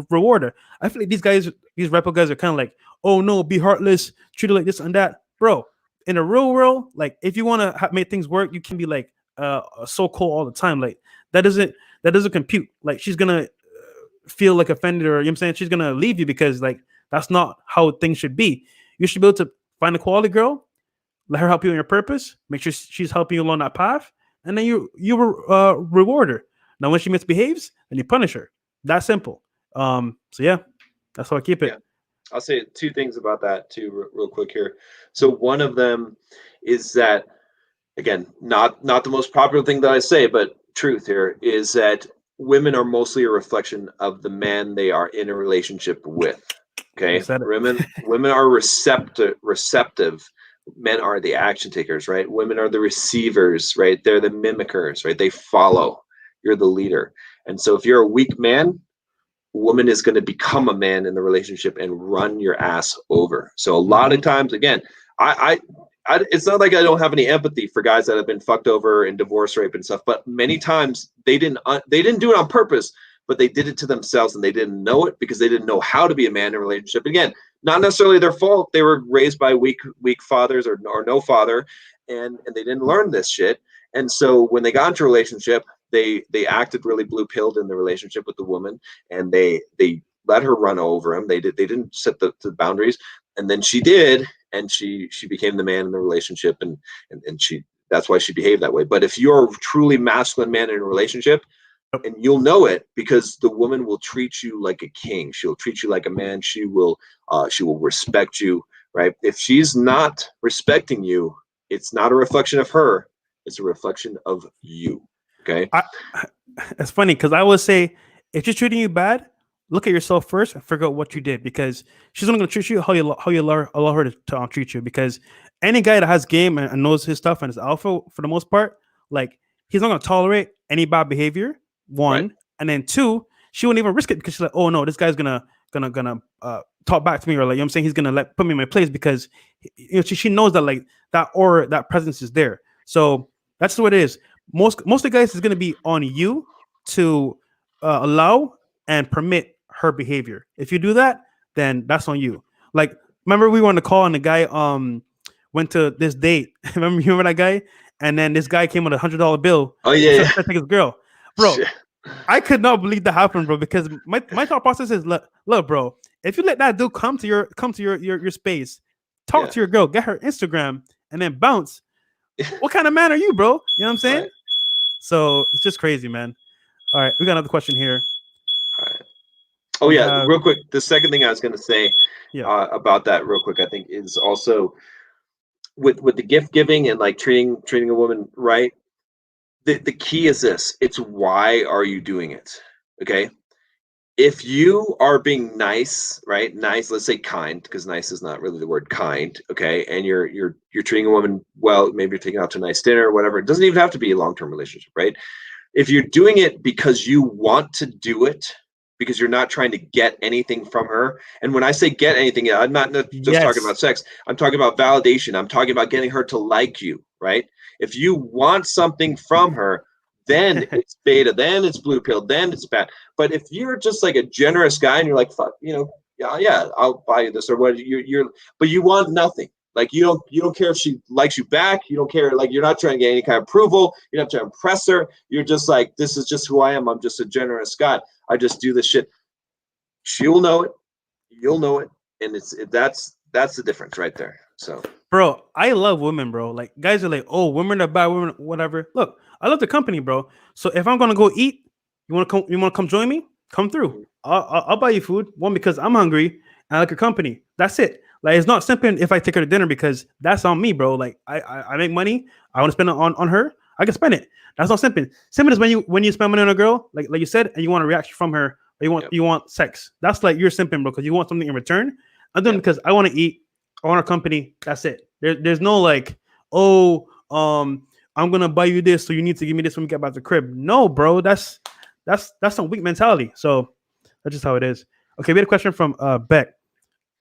reward her. I feel like these rebel guys are kind of like, oh no, be heartless, treat her like this and that, bro. In the real world, like, if you want to make things work, you can be like so cold all the time. Like, that doesn't compute. Like, she's gonna feel like offended, or, you know what I'm saying, she's gonna leave you, because like that's not how things should be. You should be able to find a quality girl, let her help you on your purpose, make sure she's helping you along that path, and then you reward her. Now, when she misbehaves, then you punish her. That's simple. So yeah, that's how I keep it. Yeah. I'll say two things about that too, real quick here. So one of them is that, again, not the most popular thing that I say, but truth here is that women are mostly a reflection of the man they are in a relationship with. Okay, women are receptive. Men are the action takers, right? Women are the receivers, right? They're the mimickers, right? They follow. You're the leader. And so if you're a weak man, woman is going to become a man in the relationship and run your ass over. So a lot of times, again, I it's not like I don't have any empathy for guys that have been fucked over in divorce rape and stuff, but many times they didn't do it on purpose, but they did it to themselves and they didn't know it because they didn't know how to be a man in a relationship. Again, not necessarily their fault. They were raised by weak fathers or no father, and they didn't learn this shit. And so when they got into a relationship, they acted really blue pilled in the relationship with the woman, and they let her run over him. They didn't set the boundaries, and then she did, and she became the man in the relationship, and she, that's why she behaved that way. But if you're a truly masculine man in a relationship, and you'll know it because the woman will treat you like a king. She'll treat you like a man. She will respect you, right? If she's not respecting you, it's not a reflection of her. It's a reflection of you. Okay. It's funny because I always say, if she's treating you bad, look at yourself first and figure out what you did, because she's only going to treat you how you allow her to treat you. Because any guy that has game and knows his stuff and is alpha for the most part, like, he's not going to tolerate any bad behavior. One, right. And then two, she wouldn't even risk it because she's like, oh no, this guy's gonna talk back to me, or like, you know what I'm saying, he's gonna put me in my place, because she knows that, like, that aura, that presence is there. So that's what it is. Most of the guys is gonna be on you to allow and permit her behavior. If you do that, then that's on you. Like, remember we were on the call and the guy went to this date. remember that guy? And then this guy came with $100 bill. Oh yeah, to take his girl. Bro, shit. I could not believe that happened, bro, because my thought process is, look, bro, if you let that dude come to your space, talk to your girl, get her Instagram, and then bounce, what kind of man are you, bro? You know what I'm saying? Right. So it's just crazy, man. All right, we got another question here. All right. Oh yeah, real quick. The second thing I was going to say about that, real quick, I think is also with the gift giving and like treating a woman right. The key is this. It's why are you doing it? Okay. If you are being nice, right? Nice, let's say kind, because nice is not really the word kind. Okay. And you're treating a woman well, maybe you're taking out to a nice dinner or whatever. It doesn't even have to be a long-term relationship, right? If you're doing it because you want to do it, because you're not trying to get anything from her. And when I say get anything, I'm not just talking about sex. I'm talking about validation. I'm talking about getting her to like you, right? If you want something from her, then it's beta, then it's blue pill, then it's bad. But if you're just like a generous guy and you're like, fuck, yeah, I'll buy you this or what, but you want nothing. Like you don't care if she likes you back. You don't care. Like you're not trying to get any kind of approval. You don't have to impress her. You're just like, this is just who I am. I'm just a generous guy. I just do this shit. She will know it. You'll know it. And that's the difference right there. So, bro, I love women, bro. Like, guys are like, oh, women are bad, women, whatever. Look, I love the company, bro. So if I'm gonna go eat, you want to come join me? Come through. I'll buy you food. One, because I'm hungry and I like your company. That's it. Like, it's not simping if I take her to dinner, because that's on me, bro. Like, I make money. I want to spend it on her. I can spend it. That's not simping. Simping is when you spend money on a girl, like you said, and you want a reaction from her, or you want sex. That's like you're simping, bro, because you want something in return. I'm doing it because I want to eat. I want a company. That's it. There's no like, oh, I'm gonna buy you this, so you need to give me this when we get back to the crib. No, bro, that's some weak mentality. So that's just how it is. Okay, we had a question from Beck.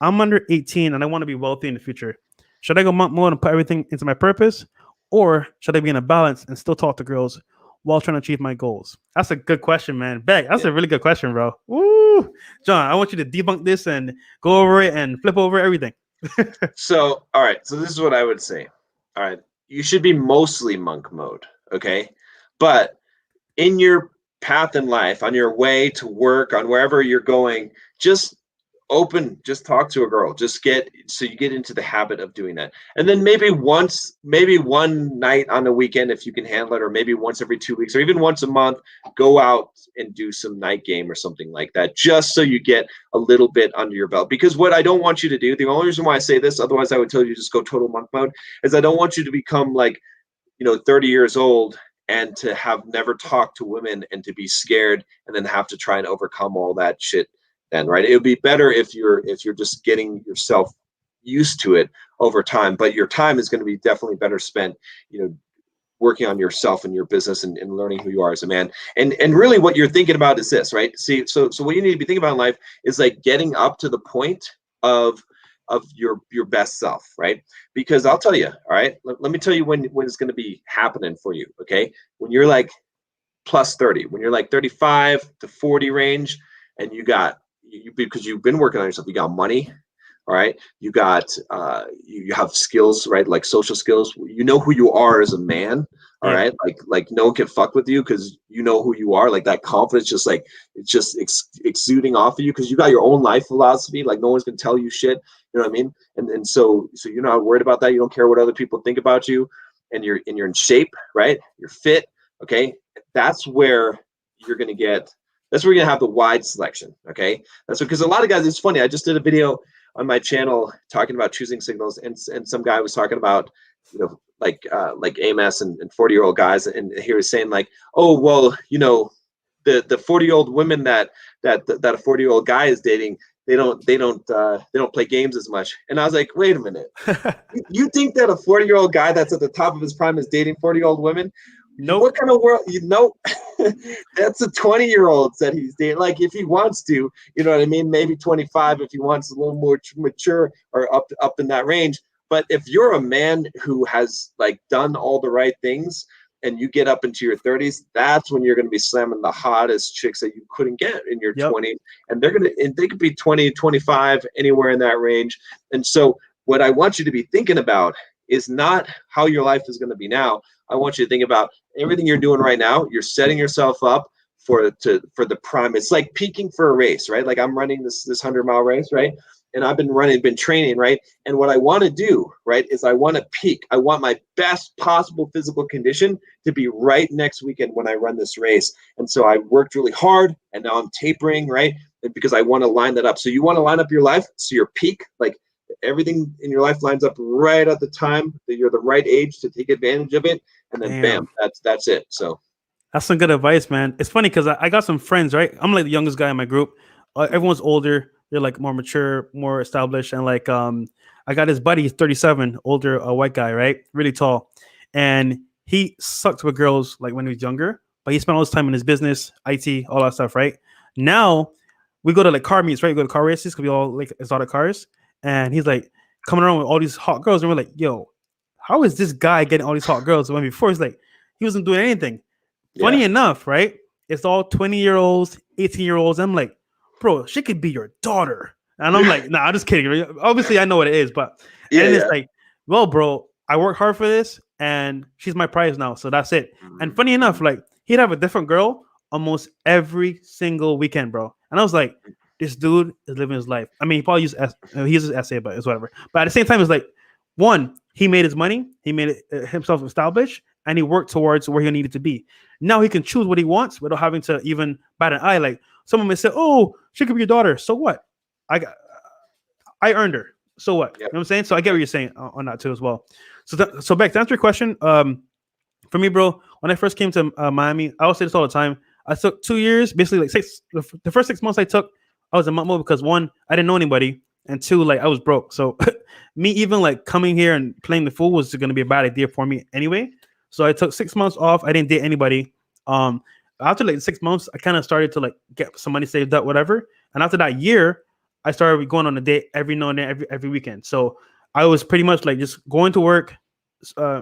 I'm under 18 and I want to be wealthy in the future. Should I go monk mode and put everything into my purpose, or should I be in a balance and still talk to girls while trying to achieve my goals? That's a good question, man. Beck, that's a really good question, bro. Woo! John, I want you to debunk this and go over it and flip over everything. So, all right. So this is what I would say. All right. You should be mostly monk mode. Okay. But in your path in life, on your way to work, on wherever you're going, just talk to a girl, so you get into the habit of doing that. And then maybe one night on the weekend, if you can handle it, or maybe once every 2 weeks, or even once a month, go out and do some night game or something like that, just so you get a little bit under your belt. Because what I don't want you to do, the only reason why I say this, otherwise I would tell you just go total monk mode, is I don't want you to become like, 30 years old and to have never talked to women and to be scared and then have to try and overcome all that shit. Then, right, it would be better if you're just getting yourself used to it over time, but your time is going to be definitely better spent working on yourself and your business and learning who you are as a man. And really what you're thinking about is this, right? See, so what you need to be thinking about in life is like getting up to the point of your best self, right? Because I'll tell you, all right, let me tell you when it's going to be happening for you. Okay, when you're like plus 30. When you're like 35 to 40 range, and you because you've been working on yourself, you got money, all right, you got you have skills, right, like social skills, you know who you are as a man, all Yeah. right, like no one can fuck with you because you know who you are, like that confidence, just like it's just exuding off of you because you got your own life philosophy, like no one's gonna tell you shit, you know what I mean, and so you're not worried about that, you don't care what other people think about you, and you're in shape, right, you're fit, okay, that's where you're gonna get that's where you're gonna have the wide selection, okay, that's because a lot of guys, it's funny, I just did a video on my channel talking about choosing signals, and some guy was talking about, you know, like AMS and 40-year-old guys, and he was saying like, oh well, you know, the 40-year-old women that a 40-year-old guy is dating, they don't play games as much, and I was like, wait a minute, you think that a 40-year-old guy that's at the top of his prime is dating 40-year-old women? Nope. What kind of world, you know? That's a 20-year-old that he's dating. Like if he wants to, you know what I mean? Maybe 25 if he wants a little more mature or up in that range. But if you're a man who has like done all the right things and you get up into your 30s, that's when you're going to be slamming the hottest chicks that you couldn't get in your Yep. 20s. And they could be 20, 25, anywhere in that range. And so what I want you to be thinking about is not how your life is going to be now. I want you to think about everything you're doing right now. You're setting yourself up for the prime. It's like peaking for a race, right? Like I'm running this 100-mile race, right? And I've been training, right? And what I want to do, right, is I want to peak. I want my best possible physical condition to be right next weekend when I run this race. And so I worked really hard, and now I'm tapering, right? Because I want to line that up. So you want to line up your life so your peak, like everything in your life lines up right at the time that you're the right age to take advantage of it, and then bam, Damn. that's it. So That's some good advice, man. It's funny because I got some friends, right? I'm like the youngest guy in my group. Everyone's older. They're like more mature, more established, and like I got his buddy, he's 37, older, a white guy, right? Really tall, and he sucked with girls like when he was younger, but he spent all his time in his business, IT, all that stuff, right? Now we go to like car meets, right? We go to car races because we all like exotic cars, and he's like coming around with all these hot girls, and we're like, yo, how is this guy getting all these hot girls? When before he's like he wasn't doing anything. yeah, Funny enough, right? It's all 20-year-olds, 18-year-olds. I'm like, bro, she could be your daughter. And I'm like, nah, I'm just kidding. Obviously, I know what it is, but yeah, and it's yeah. like, well, bro, I work hard for this, and she's my prize now. So that's it. And funny enough, like he'd have a different girl almost every single weekend, bro. And I was like, this dude is living his life. I mean, he probably he uses essay, but it's whatever. But at the same time, it's like, one, he made his money, he made it himself established, and he worked towards where he needed to be. Now he can choose what he wants without having to even bat an eye. Like someone may say, "Oh, she could be your daughter." So what? I earned her. So what? You know Yep. what I'm saying? So I get what you're saying on that too as well. So back to answer your question. For me, bro, when I first came to Miami, I will say this all the time. I took 2 years, basically like the first 6 months I took, I was in month mode because one, I didn't know anybody, and two, like I was broke. So me even like coming here and playing the fool was going to be a bad idea for me anyway. So I took 6 months off. I didn't date anybody. Um, After like 6 months, I kind of started to like get some money saved up, whatever. And after that year, I started going on a date every now and then, every weekend. So I was pretty much like just going to work,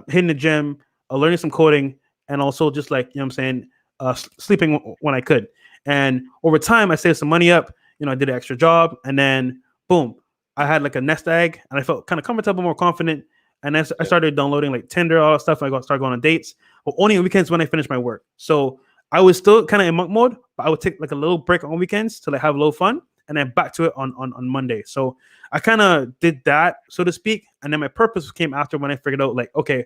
hitting the gym, learning some coding, and also just like, you know what I'm saying, sleeping when I could. And over time, I saved some money up. You know, I did an extra job, and then boom, I had like a nest egg, and I felt kind of comfortable, more confident. And then I started downloading like Tinder, all that stuff. And I started going on dates, but only on weekends when I finished my work. So I was still kind of in monk mode, but I would take like a little break on weekends to like have a little fun, and then back to it on Monday. So I kind of did that, so to speak. And then my purpose came after when I figured out like, okay,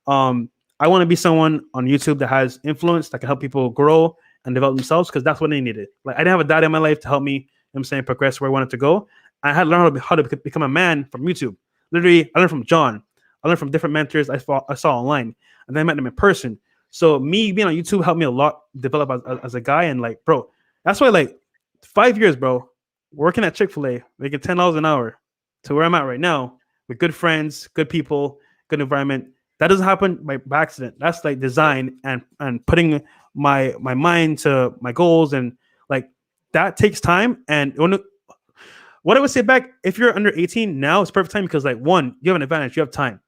I want to be someone on YouTube that has influence, that can help people grow and develop themselves, because that's what they needed. Like I didn't have a dad in my life to help me, you know what I'm saying, progress where I wanted to go. I had to learn how to become a man from YouTube. Literally, I learned from John. I learned from different mentors I saw online, and then I met them in person. So me being on YouTube helped me a lot develop as a guy. And like, bro, that's why like 5 years, bro, working at Chick-fil-A, making $10 an hour to where I'm at right now with good friends, good people, good environment. That doesn't happen by accident. That's like design and putting my mind to my goals, and like that takes time. And what I would say back, if you're under 18 now, it's perfect time because like one, you have an advantage, you have time.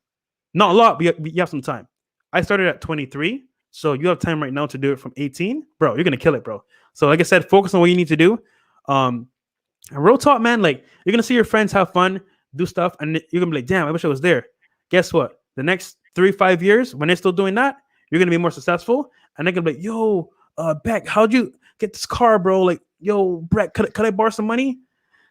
Not a lot, but you have some time. I started at 23. So you have time right now to do it from 18, bro. You're gonna kill it, bro. So like I said, focus on what you need to do. And real talk, man. Like you're gonna see your friends have fun, do stuff, and you're gonna be like, damn, I wish I was there. Guess what? The next 3-5 years, when they're still doing that, you're gonna be more successful, and they're gonna be like, yo, Beck, how'd you get this car, bro? Like, yo, Brett, could I borrow some money?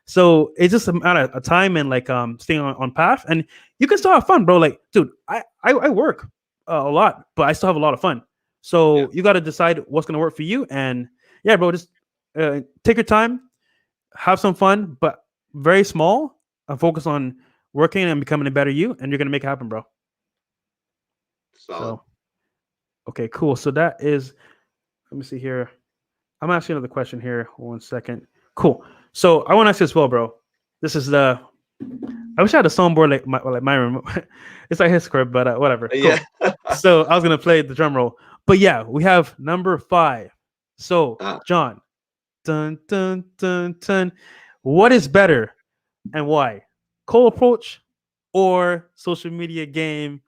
So it's just a matter of time and like staying on path, and you can still have fun, bro. Like, dude, I work a lot, but I still have a lot of fun. So you got to decide what's gonna work for you, and yeah, bro, just take your time, have some fun, but very small, and focus on working and becoming a better you, and you're gonna make it happen, bro. Solid. So, okay, cool. So that is, let me see here. I'm asking another question here. 1 second. Cool. So I want to ask you as well, bro. This is the. I wish I had a soundboard like my room. It's like his script, but whatever. Cool. Yeah. So I was gonna play the drum roll, but yeah, we have number 5. So John, dun dun dun dun. What is better, and why? Cold approach or social media game?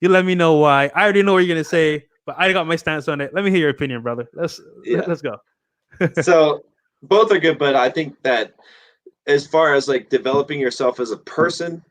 You let me know why. I already know what you're gonna say, but I got my stance on it. Let me hear your opinion, brother. Let's go. So both are good, but I think that as far as like developing yourself as a person,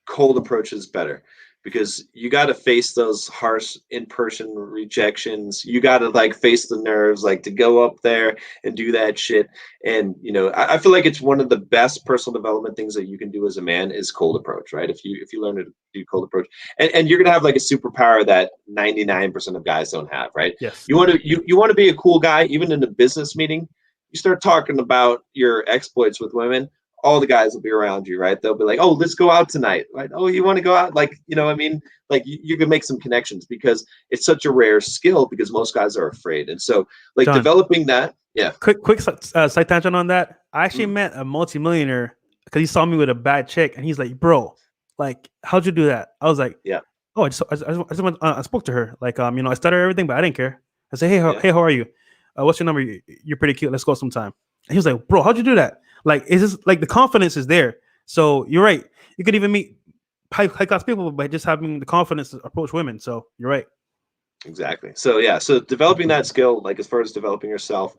cold approach is better because you got to face those harsh in-person rejections. You got to like face the nerves, like to go up there and do that shit. And you know, I feel like it's one of the best personal development things that you can do as a man is cold approach, right? If you learn to do cold approach, and you're gonna have like a superpower that 99% of guys don't have, right? Yes. You want to be a cool guy, even in a business meeting. You start talking about your exploits with women, all the guys will be around you, right? They'll be like, oh, let's go out tonight, right? Oh, you want to go out? Like, you know what I mean? Like you can make some connections because it's such a rare skill because most guys are afraid. And so like John, developing that. Yeah. Quick side tangent on that. I actually met a multimillionaire because he saw me with a bad chick and he's like, bro, like, how'd you do that? I was like, yeah. Oh, I spoke to her. Like, you know, I studied everything, but I didn't care. I said, hey, how are you? What's your number? You're pretty cute. Let's go sometime. And he was like, bro, how'd you do that? Like, it's just like the confidence is there. So you're right. You could even meet high class people by just having the confidence to approach women. So you're right. Exactly. So yeah. So developing that skill, like as far as developing yourself,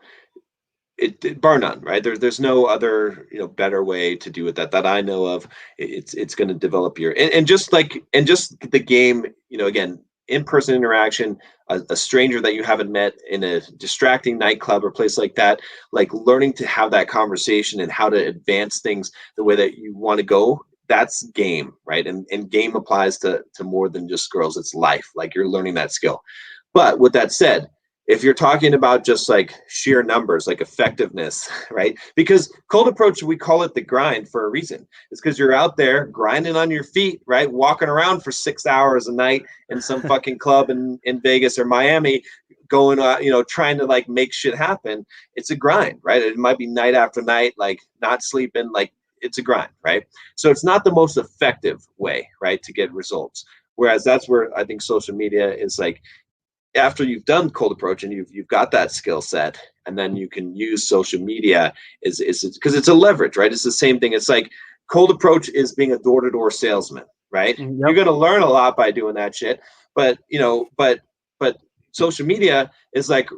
it bar none, right? There's no other, you know, better way to do it that I know of. It's going to develop your and just the game, you know, again, in-person interaction, a stranger that you haven't met in a distracting nightclub or place like that, like learning to have that conversation and how to advance things the way that you want to go. That's game, right? And game applies to more than just girls. It's life. Like you're learning that skill. But with that said, if you're talking about just like sheer numbers, like effectiveness, right? Because cold approach, we call it the grind for a reason. It's because you're out there grinding on your feet, right? Walking around for 6 hours a night in some fucking club in Vegas or Miami, going, you know, trying to like make shit happen. It's a grind, right? It might be night after night, like not sleeping, like it's a grind, right? So it's not the most effective way, right, to get results. Whereas that's where I think social media is like, after you've done cold approach and you've got that skill set, and then you can use social media is because it's a leverage, right? It's the same thing. It's like cold approach is being a door-to-door salesman, right? Yep. You're going to learn a lot by doing that shit, but you know, but social media is like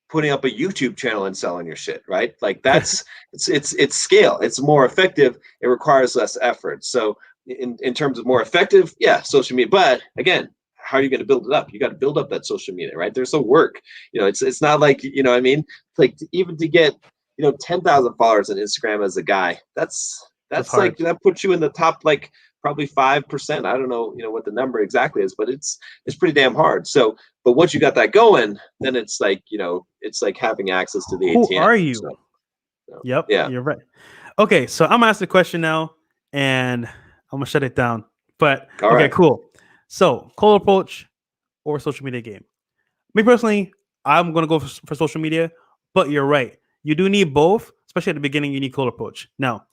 putting up a YouTube channel and selling your shit, right? Like that's it's scale. It's more effective. It requires less effort. So in terms of more effective, yeah, social media. But again, how are you going to build it up? You got to build up that social media, right? There's some work, you know, it's not like, you know what I mean? Like even to get, you know, 10,000 followers on Instagram as a guy, that's like, that puts you in the top, like probably 5%. I don't know, you know, what the number exactly is, but it's pretty damn hard. So, but once you got that going, then it's like, you know, it's like having access to the ATM. Who are you? So, yep. Yeah, you're right. Okay. So I'm gonna ask the question now and I'm gonna shut it down, but all okay, right. Cool. So, cold approach or social media game? Me personally, I'm going to go for social media, but you're right. You do need both, especially at the beginning, you need cold approach. Now,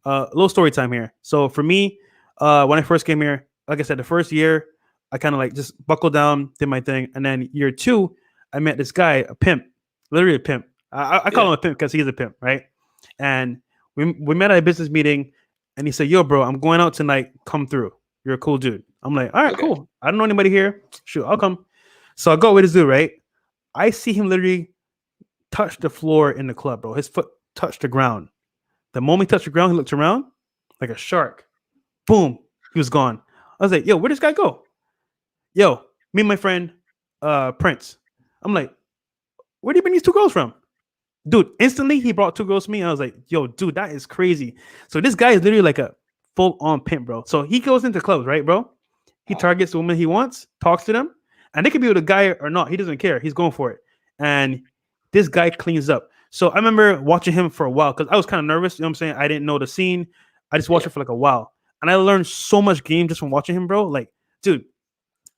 a little story time here. So, for me, when I first came here, like I said, the first year, I kind of like just buckled down, did my thing. And then year 2, I met this guy, a pimp, literally a pimp. I call him a pimp because he's a pimp, right? And we met at a business meeting, and he said, yo, bro, I'm going out tonight. Come through. You're a cool dude. I'm like, all right, cool. I don't know anybody here. Shoot, I'll come. So I go with this dude, right? I see him literally touch the floor in the club, bro. His foot touched the ground. The moment he touched the ground, he looked around like a shark. Boom, he was gone. I was like, yo, where'd this guy go? Yo, me and my friend Prince. I'm like, where do you bring these two girls from? Dude, instantly he brought two girls to me. And I was like, yo, dude, that is crazy. So this guy is literally like a full-on pimp, bro. So he goes into clubs, right, bro? He targets the woman he wants, talks to them, and they could be with a guy or not. He doesn't care. He's going for it. And this guy cleans up. So I remember watching him for a while because I was kind of nervous. You know what I'm saying? I didn't know the scene. I just watched it for like a while. And I learned so much game just from watching him, bro. Like, dude,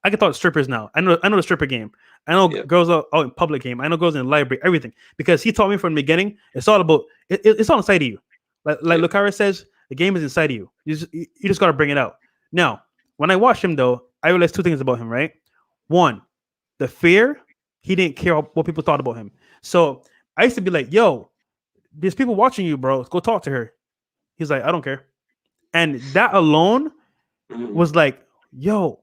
I can talk to strippers now. I know the stripper game. I know girls out in public game. I know girls in the library, everything. Because he taught me from the beginning. It's all about it's all inside of you. Like Lucara says, the game is inside of you. You just gotta bring it out. Now, when I watched him though, I realized two things about him, right? One, the fear, he didn't care what people thought about him. So I used to be like, yo, there's people watching you, bro. Go talk to her. He's like, I don't care. And that alone was like, yo,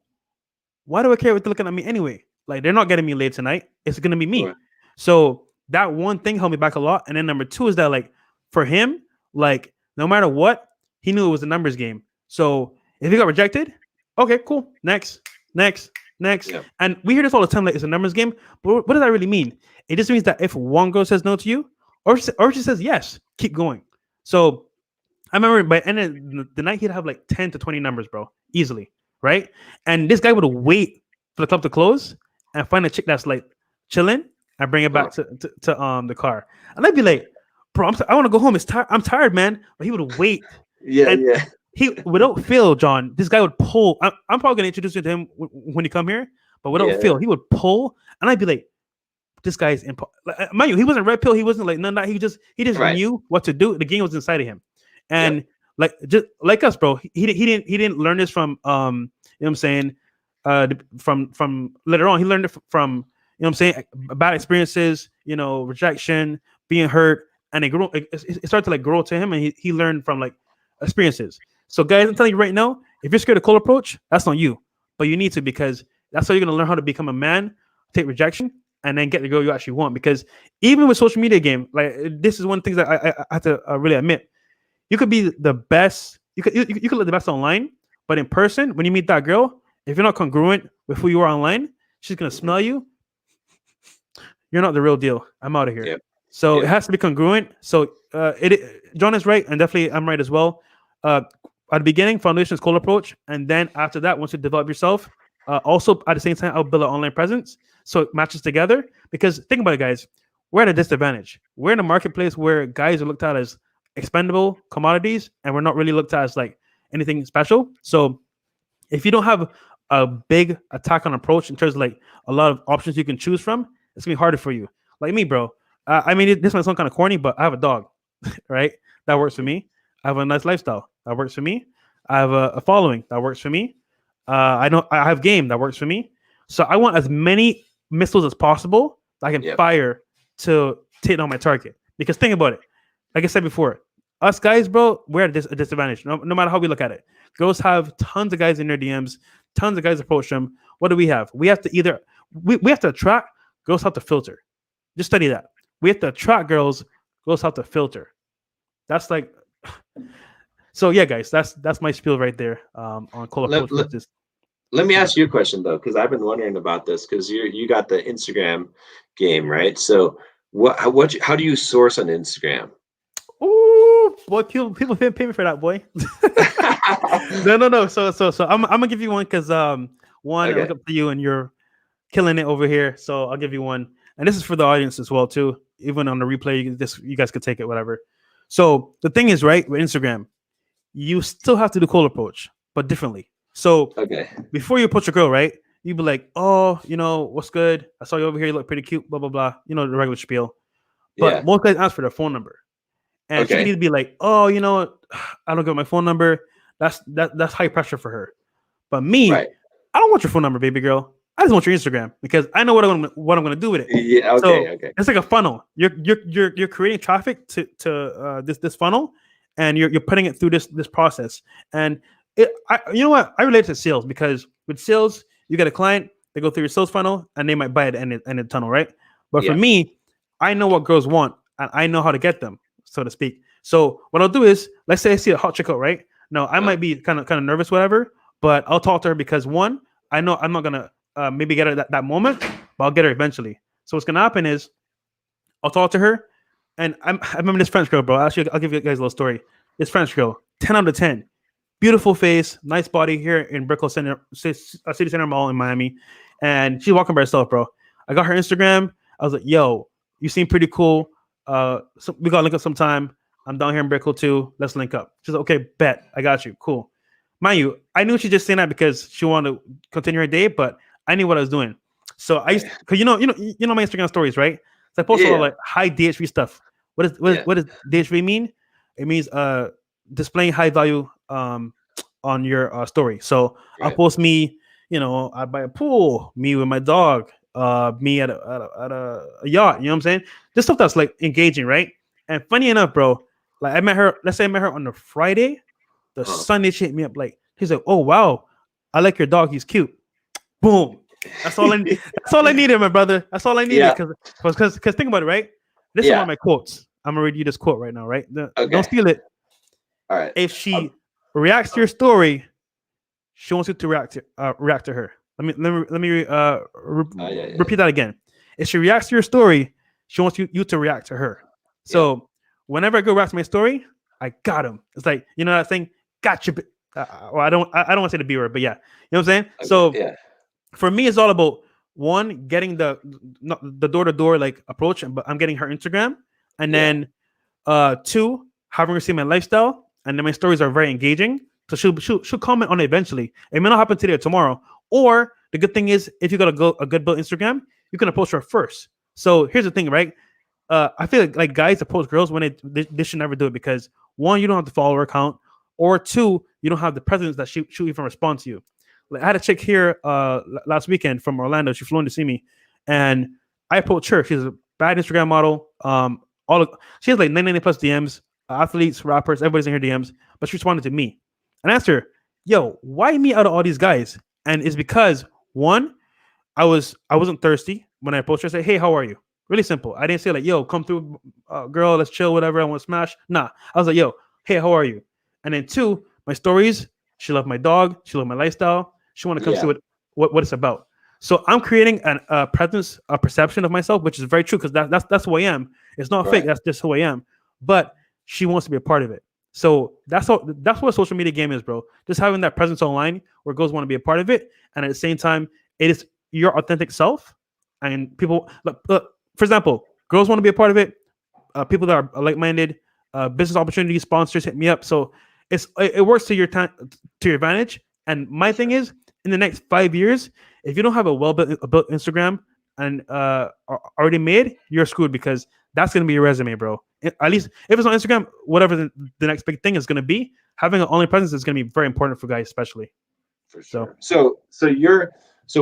why do I care what they're looking at me anyway? Like, they're not getting me laid tonight. It's going to be me. Right. So that one thing held me back a lot. And then number two is that, like, for him, like, no matter what, he knew it was a numbers game. So if he got rejected, okay, cool. Next. Yeah. And we hear this all the time, like, it's a numbers game. But what does that really mean? It just means that if one girl says no to you, or she says yes, keep going. So I remember by the end of the night, he'd have like 10 to 20 numbers, bro, easily. Right? And this guy would wait for the club to close and find a chick that's like chilling and bring it back to the car. And I'd be like, bro, I want to go home. I'm tired, man. But he would wait. Yeah. He, without fail, John, this guy would pull. I'm probably going to introduce you to him when you come here. But without fail, he would pull. And I'd be like, this guy's mind you, he wasn't red pill. He wasn't like none of that. He just knew what to do. The game was inside of him. And like just like us, bro. He didn't learn this from you know what I'm saying, from later on. He learned it from you know what I'm saying, bad experiences, you know, rejection, being hurt, and it started to like grow to him, and he learned from like experiences. So guys, I'm telling you right now, if you're scared of cold approach, that's not you, but you need to, because that's how you're gonna learn how to become a man, take rejection, and then get the girl you actually want. Because even with social media game, like this is one of the things that I have to really admit. You could be the best. You could look the best online, but in person, when you meet that girl, if you're not congruent with who you are online, she's gonna smell you. You're not the real deal. I'm out of here. So it has to be congruent. So John is right, and definitely I'm right as well. At the beginning, foundation is cold approach, and then after that, once you develop yourself, also at the same time, I'll build an online presence so it matches together. Because think about it, guys, we're at a disadvantage. We're in a marketplace where guys are looked at as expendable commodities, and we're not really looked at as like anything special. So if you don't have a big attack on approach in terms of like a lot of options you can choose from, it's gonna be harder for you. Like me, bro. I mean, this might sound kind of corny, but I have a dog, right? That works for me. I have a nice lifestyle that works for me. I have a following that works for me. I have game that works for me. So I want as many missiles as possible that I can fire to take down my target. Because think about it. Like I said before, us guys, bro, we're at a disadvantage. No matter how we look at it. Girls have tons of guys in their DMs. Tons of guys approach them. What do we have? We have to either we have to attract. Girls have to filter. Just study that. We have to attract girls. Girls have to filter. That's like. So yeah, guys, that's my spiel right there on cold approach. Let me ask you a question though, because I've been wondering about this. Because you got the Instagram game, right? So how do you source on Instagram? Oh boy, people pay me for that, boy. No. So I'm gonna give you one because one, I look up to you and you're killing it over here. So I'll give you one, and this is for the audience as well too. Even on the replay, you guys could take it, whatever. So the thing is, right, with Instagram, you still have to do cold approach, but differently. So before you approach a girl, right, you be like, oh, you know, what's good? I saw you over here. You look pretty cute. Blah blah blah. You know, the regular spiel. But most guys ask for their phone number. And she needs to be like, oh, you know, I don't get my phone number. That's high pressure for her. But me, I don't want your phone number, baby girl. I just want your Instagram because I know what I'm gonna do with it. Yeah, okay. It's like a funnel. You're creating traffic to this funnel, and you're putting it through this process. And you know what? I relate to sales because with sales, you get a client, they go through your sales funnel, and they might buy it in the tunnel, right? But for me, I know what girls want and I know how to get them, so to speak. So what I'll do is, let's say I see a hot chick out, right? Now I might be kind of nervous, whatever, but I'll talk to her because one, I know I'm not gonna maybe get her that moment, but I'll get her eventually. So what's gonna happen is I'll talk to her, and I remember this French girl, bro. Actually, I'll give you guys a little story. This French girl, 10 out of 10. Beautiful face, nice body here in Brickell Center, City Center Mall in Miami. And she's walking by herself, bro. I got her Instagram. I was like, yo, you seem pretty cool. So we got to link up sometime. I'm down here in Brickell too. Let's link up. She's like, okay, bet. I got you. Cool. Mind you, I knew she just saying that because she wanted to continue her day, but I knew what I was doing. So I used, cause you know my Instagram stories, right? So I post a lot of like high DHV stuff. What does DHV mean? It means displaying high value on your story. So I'll post me, I buy a pool, me with my dog, me at a yacht. You know what I'm saying? This stuff that's like engaging, right? And funny enough, bro, like I met her. Let's say I met her on the Friday. The Sunday she hit me up like, he's like, oh wow, I like your dog. He's cute. Boom. That's all I need. That's all I needed, my brother. That's all I needed. Because think about it, right? This is one of my quotes. I'm gonna read you this quote right now, right? Don't steal it. All right. If she reacts to your story, she wants you to react to her. Let me repeat that again. If she reacts to your story, she wants you to react to her. So whenever I go react to my story, I got him. It's like, that thing, gotcha. Well, I don't want to say the B word, but yeah, you know what I'm saying? Okay, so for me, it's all about one, getting the door-to-door like approach, but I'm getting her Instagram, and then two, having her see my lifestyle, and then my stories are very engaging. So she'll comment on it eventually. It may not happen today or tomorrow. Or the good thing is, if you got a good built Instagram, you can approach her first. So here's the thing, right? I feel like guys approach girls when they should never do it because one, you don't have the follower account, or two, you don't have the presence that she'll even respond to you. Like I had a chick here last weekend from Orlando. She flew in to see me, and I approached her. She's a bad Instagram model. She has like 99 plus DMs, athletes, rappers, everybody's in her DMs, but she responded to me. And I asked her, yo, why me out of all these guys? And it's because one, I wasn't thirsty when I approached her. I said, hey, how are you? Really simple. I didn't say like, yo, come through, girl, let's chill, whatever. I want to smash. Nah, I was like, yo, hey, how are you? And then two, my stories. She loved my dog. She loved my lifestyle. She wanted to come see what it's about. So I'm creating a presence, a perception of myself, which is very true because that's who I am. It's not fake. That's just who I am. But she wants to be a part of it. So that's what a social media game is, bro. Just having that presence online where girls want to be a part of it, and at the same time, it is your authentic self. And people, for example, girls want to be a part of it. People that are like-minded, business opportunities, sponsors hit me up. So it works to your advantage. And my thing is, in the next 5 years, if you don't have a well-built Instagram and already made, you're screwed because that's going to be your resume, bro. At least if it's on Instagram, whatever the next big thing is going to be, having an online presence is going to be very important for guys, especially. For sure. So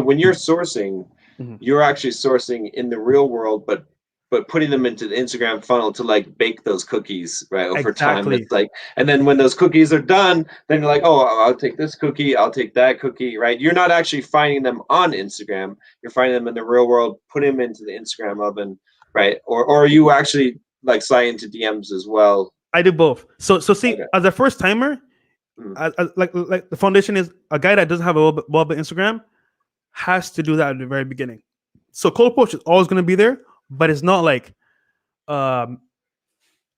when you're sourcing, you're actually sourcing in the real world, but putting them into the Instagram funnel to like bake those cookies, right? Over time. It's like, and then when those cookies are done, then you're like, oh, I'll take this cookie, I'll take that cookie, right? You're not actually finding them on Instagram. You're finding them in the real world, put them into the Instagram oven, right? Or are you actually like slide into DMs as well? I do both. So see, as a first timer, like the foundation is a guy that doesn't have a well-built Instagram has to do that at the very beginning. So cold approach is always going to be there, but it's not like how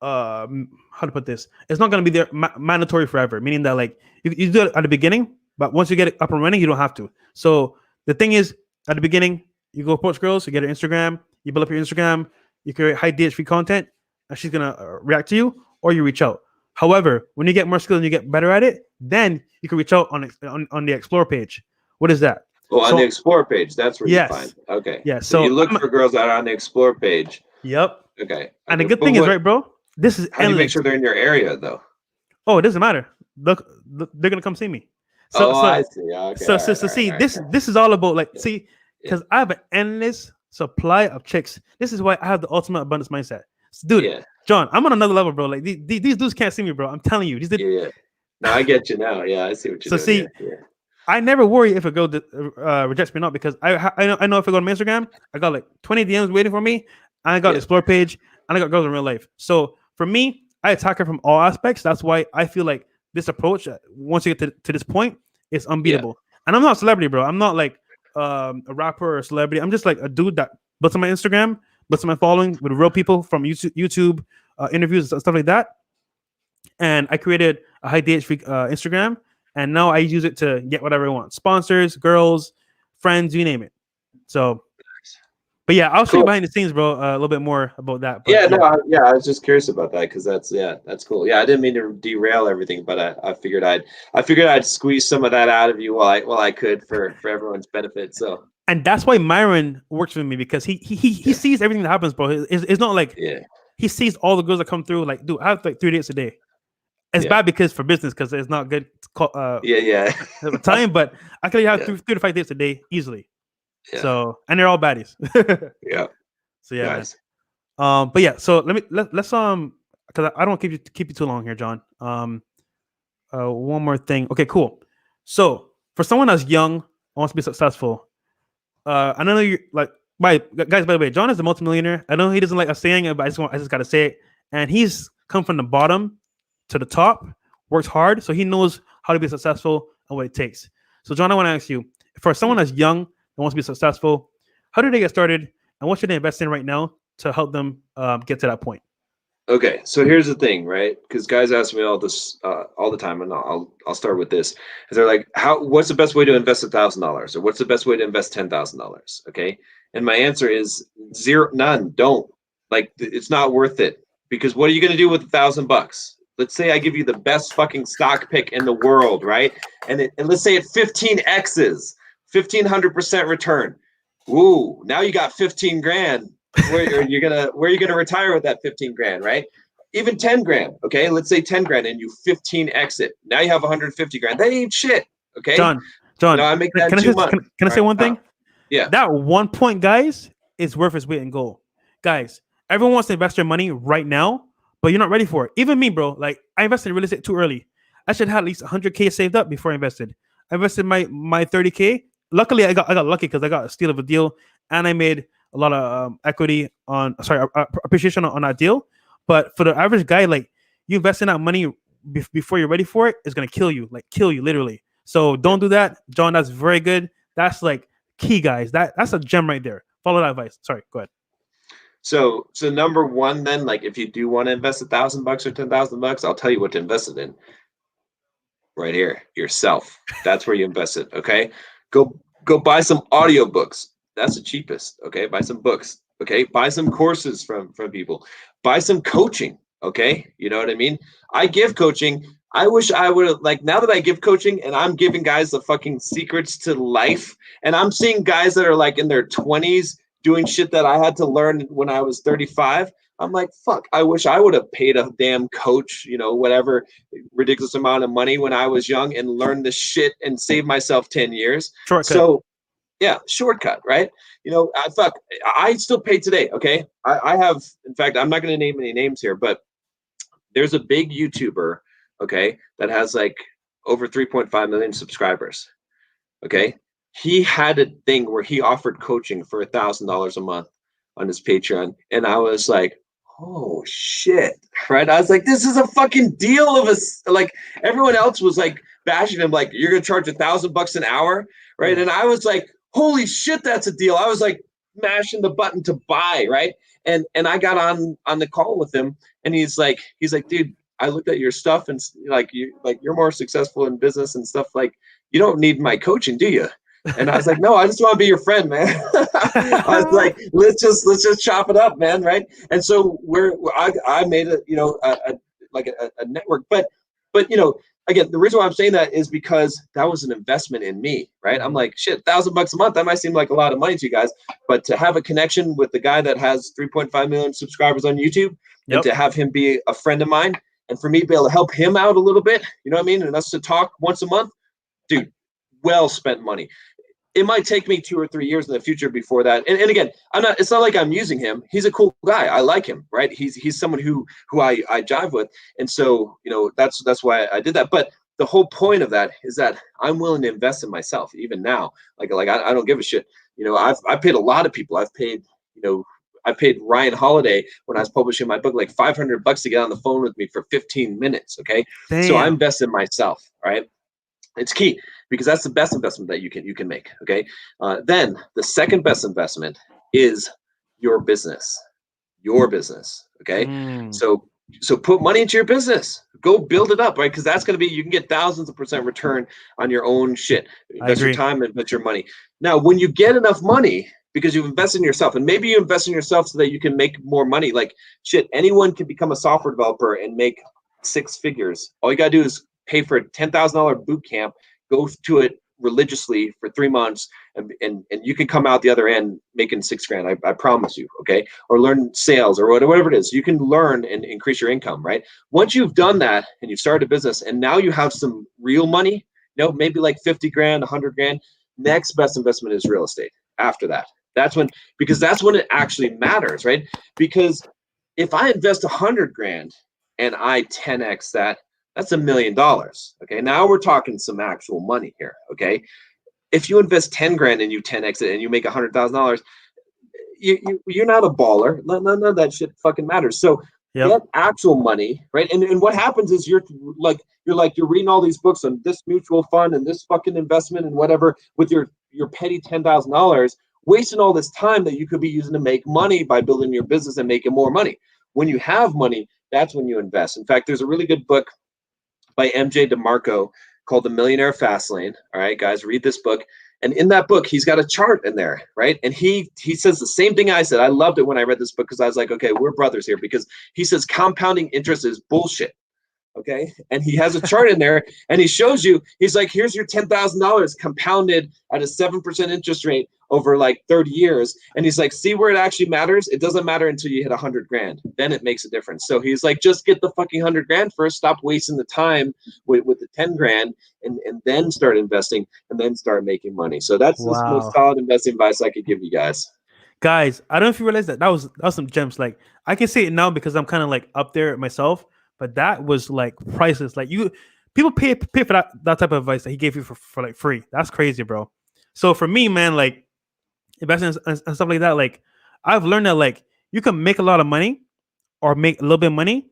to put this? It's not going to be there mandatory forever. Meaning that like you do it at the beginning, but once you get it up and running, you don't have to. So the thing is, at the beginning, you go approach girls, you get her Instagram, you build up your Instagram, you create high DHV content, and she's gonna react to you, or you reach out. However, when you get more skills and you get better at it, then you can reach out on the Explore page. What is that? Oh, on the Explore page, that's where you find. Okay. Yeah. So you look for girls that are on the Explore page. Yep. Okay. And the good thing is, right, bro? This is how do you make sure they're in your area, though? Oh, it doesn't matter. Look, they're gonna come see me. I see. Okay. This is all about like because I have an endless supply of chicks. This is why I have the ultimate abundance mindset, dude. John, I'm on another level, bro. Like these dudes can't see me, bro. I'm telling you. No, I get you now. Yeah, I see what you're doing. So see, I never worry if a girl rejects me or not, because I know if I go to my Instagram, I got like 20 DMs waiting for me, and I got an Yeah, explore page, and I got girls in real life. So for me, I attack her from all aspects. That's why I feel like this approach, once you get to this point, is yeah, unbeatable. And I'm not a celebrity, bro. I'm not like a rapper or a celebrity. I'm just like a dude that builds on my Instagram, builds on my following with real people from YouTube interviews and stuff like that. And I created a high DHV Instagram, and now I use it to get whatever I want: sponsors, girls, friends, you name it. So, but yeah, I'll show you cool. behind the scenes, bro, a little bit more about that. But Yeah, no, yeah, I was just curious about that because that's cool. Yeah, I didn't mean to derail everything, but I figured I'd squeeze some of that out of you while I could for everyone's benefit. So and that's why Myron works with me, because he yeah, sees everything that happens, bro. It's not like yeah, he sees all the girls that come through. Like, dude, I have like 3 dates a day. It's yeah, bad because for business, because it's not good yeah, time. But I can have yeah, 3 to 5 dates a day easily. yeah, So, and they're all baddies. yeah. So yeah, man. Nice. But yeah, so let's because I don't want to keep you too long here, John. One more thing. Okay, cool. So for someone that's young, wants to be successful, I know you like, guys. By the way, John is a multimillionaire. I know he doesn't like us saying it, but I just gotta say it. And he's come from the bottom to the top, works hard, so he knows how to be successful and what it takes. So, John, I want to ask you, for someone that's young and wants to be successful, how do they get started, and what should they invest in right now to help them get to that point? Okay, so here's the thing, right? Because guys ask me all this all the time, and I'll start with this. Is they're like, what's the best way to invest $1,000, or what's the best way to invest $10,000? Okay, and my answer is zero, none, don't. Like, it's not worth it, because what are you going to do with $1,000? Let's say I give you the best fucking stock pick in the world, right? And let's say it 15x's, 1,500% return. Ooh, now you got 15 grand. Where are you gonna retire with that 15 grand, right? Even 10 grand, okay? Let's say 10 grand and you 15 exit. Now you have 150 grand. That ain't shit, okay? John, John, I make that can in I 2 months. can I say Right? one thing? Yeah. That 1 point, guys, is worth its weight in gold. Guys, everyone wants to invest their money right now, but you're not ready for it. Even me, bro. Like, I invested in real estate too early. I should have at least 100K saved up before I invested. I invested my 30K. Luckily, I got lucky because I got a steal of a deal, and I made a lot of equity on appreciation on that deal. But for the average guy, like, you invest in that money before you're ready for it, is gonna kill you, literally. So Yeah. don't do that, John. That's very good. That's like key, guys. That's a gem right there. Follow that advice. Sorry, go ahead. So number one, then, like, if you do want to invest $1,000 or $10,000, I'll tell you what to invest it in. Right here, yourself. That's where you invest it. Okay. Go buy some audiobooks. That's the cheapest. Okay. Buy some books. Okay. Buy some courses from people. Buy some coaching. Okay. You know what I mean? I give coaching. I wish I would have, like, now that I give coaching and I'm giving guys the fucking secrets to life, and I'm seeing guys that are like in their 20s doing shit that I had to learn when I was 35. I'm like, fuck, I wish I would have paid a damn coach, whatever ridiculous amount of money when I was young and learned this shit and saved myself 10 years. Shortcut. So yeah, shortcut, right? I still pay today. Okay. I have, in fact, I'm not going to name any names here, but there's a big YouTuber, okay, that has like over 3.5 million subscribers. Okay. He had a thing where he offered coaching for $1,000 a month on his Patreon. And I was like, oh shit, right? I was like, this is a fucking deal of us. Like, everyone else was like bashing him, like, you're gonna charge $1,000 an hour, right? Yeah. And I was like, holy shit, that's a deal. I was like mashing the button to buy, right? And I got on the call with him, and he's like, dude, I looked at your stuff, and you're more successful in business and stuff. Like, you don't need my coaching, do you? And I was like, no, I just want to be your friend, man. I was like, let's just chop it up, man, right? And so I made a network, but again, the reason why I'm saying that is because that was an investment in me, right? I'm like, shit, $1,000 a month, that might seem like a lot of money to you guys, but to have a connection with the guy that has 3.5 million subscribers on YouTube, and to have him be a friend of mine, and for me to be able to help him out a little bit, you know what I mean, and us to talk once a month, dude, well spent money. It might take me 2 or 3 years in the future before that. And again, it's not like I'm using him. He's a cool guy. I like him, right? He's someone who I jive with. And so, that's why I did that. But the whole point of that is that I'm willing to invest in myself even now. Like I don't give a shit. I've paid a lot of people. I paid Ryan Holiday when I was publishing my book like $500 to get on the phone with me for 15 minutes. Okay. So I Damn. invest in myself. All right. It's key because that's the best investment that you can make. Okay. Then the second best investment is your business. Your business. Okay. Mm, So put money into your business. Go build it up, right? Because that's going to be, you can get thousands of % return on your own shit. I Invest your agree. time, invest your money. Now, when you get enough money, because you've invested in yourself, and maybe you invest in yourself so that you can make more money. Like shit, anyone can become a software developer and make 6 figures. All you got to do is pay for a $10,000 boot camp, go to it religiously for 3 months, and you can come out the other end making 6 grand. I promise you. Okay. Or learn sales or whatever it is. You can learn and increase your income, right? Once you've done that and you've started a business and now you have some real money, maybe like 50 grand, 100 grand, next best investment is real estate after that. Because that's when it actually matters, right? Because if I invest 100 grand and I 10x that, that's $1 million. Okay. Now we're talking some actual money here. Okay. If you invest 10 grand and you 10x it and you make $100,000, you're not a baller. None of that shit fucking matters. So Yep. get actual money, right? And what happens is you're reading all these books on this mutual fund and this fucking investment and whatever with your petty $10,000, wasting all this time that you could be using to make money by building your business and making more money. When you have money, that's when you invest. In fact, there's a really good book by MJ DeMarco called The Millionaire Fastlane. All right, guys, read this book. And in that book, he's got a chart in there, right? And he says the same thing I said. I loved it when I read this book because I was like, okay, we're brothers here, because he says compounding interest is bullshit. Okay. And he has a chart in there and he shows you, he's like, here's your $10,000 compounded at a 7% interest rate over like 30 years. And he's like, see where it actually matters? It doesn't matter until you hit 100 grand. Then it makes a difference. So he's like, just get the fucking 100 grand first. Stop wasting the time with the 10 grand and then start investing and then start making money. So that's the most Wow. solid investing advice I could give you guys. Guys, I don't know if you realize that was some gems. Like I can say it now because I'm kind of like up there myself, but that was like priceless. Like people pay for that type of advice that he gave you for like free. That's crazy, bro. So for me, man, like investing and stuff like that, like I've learned that like you can make a lot of money or make a little bit of money,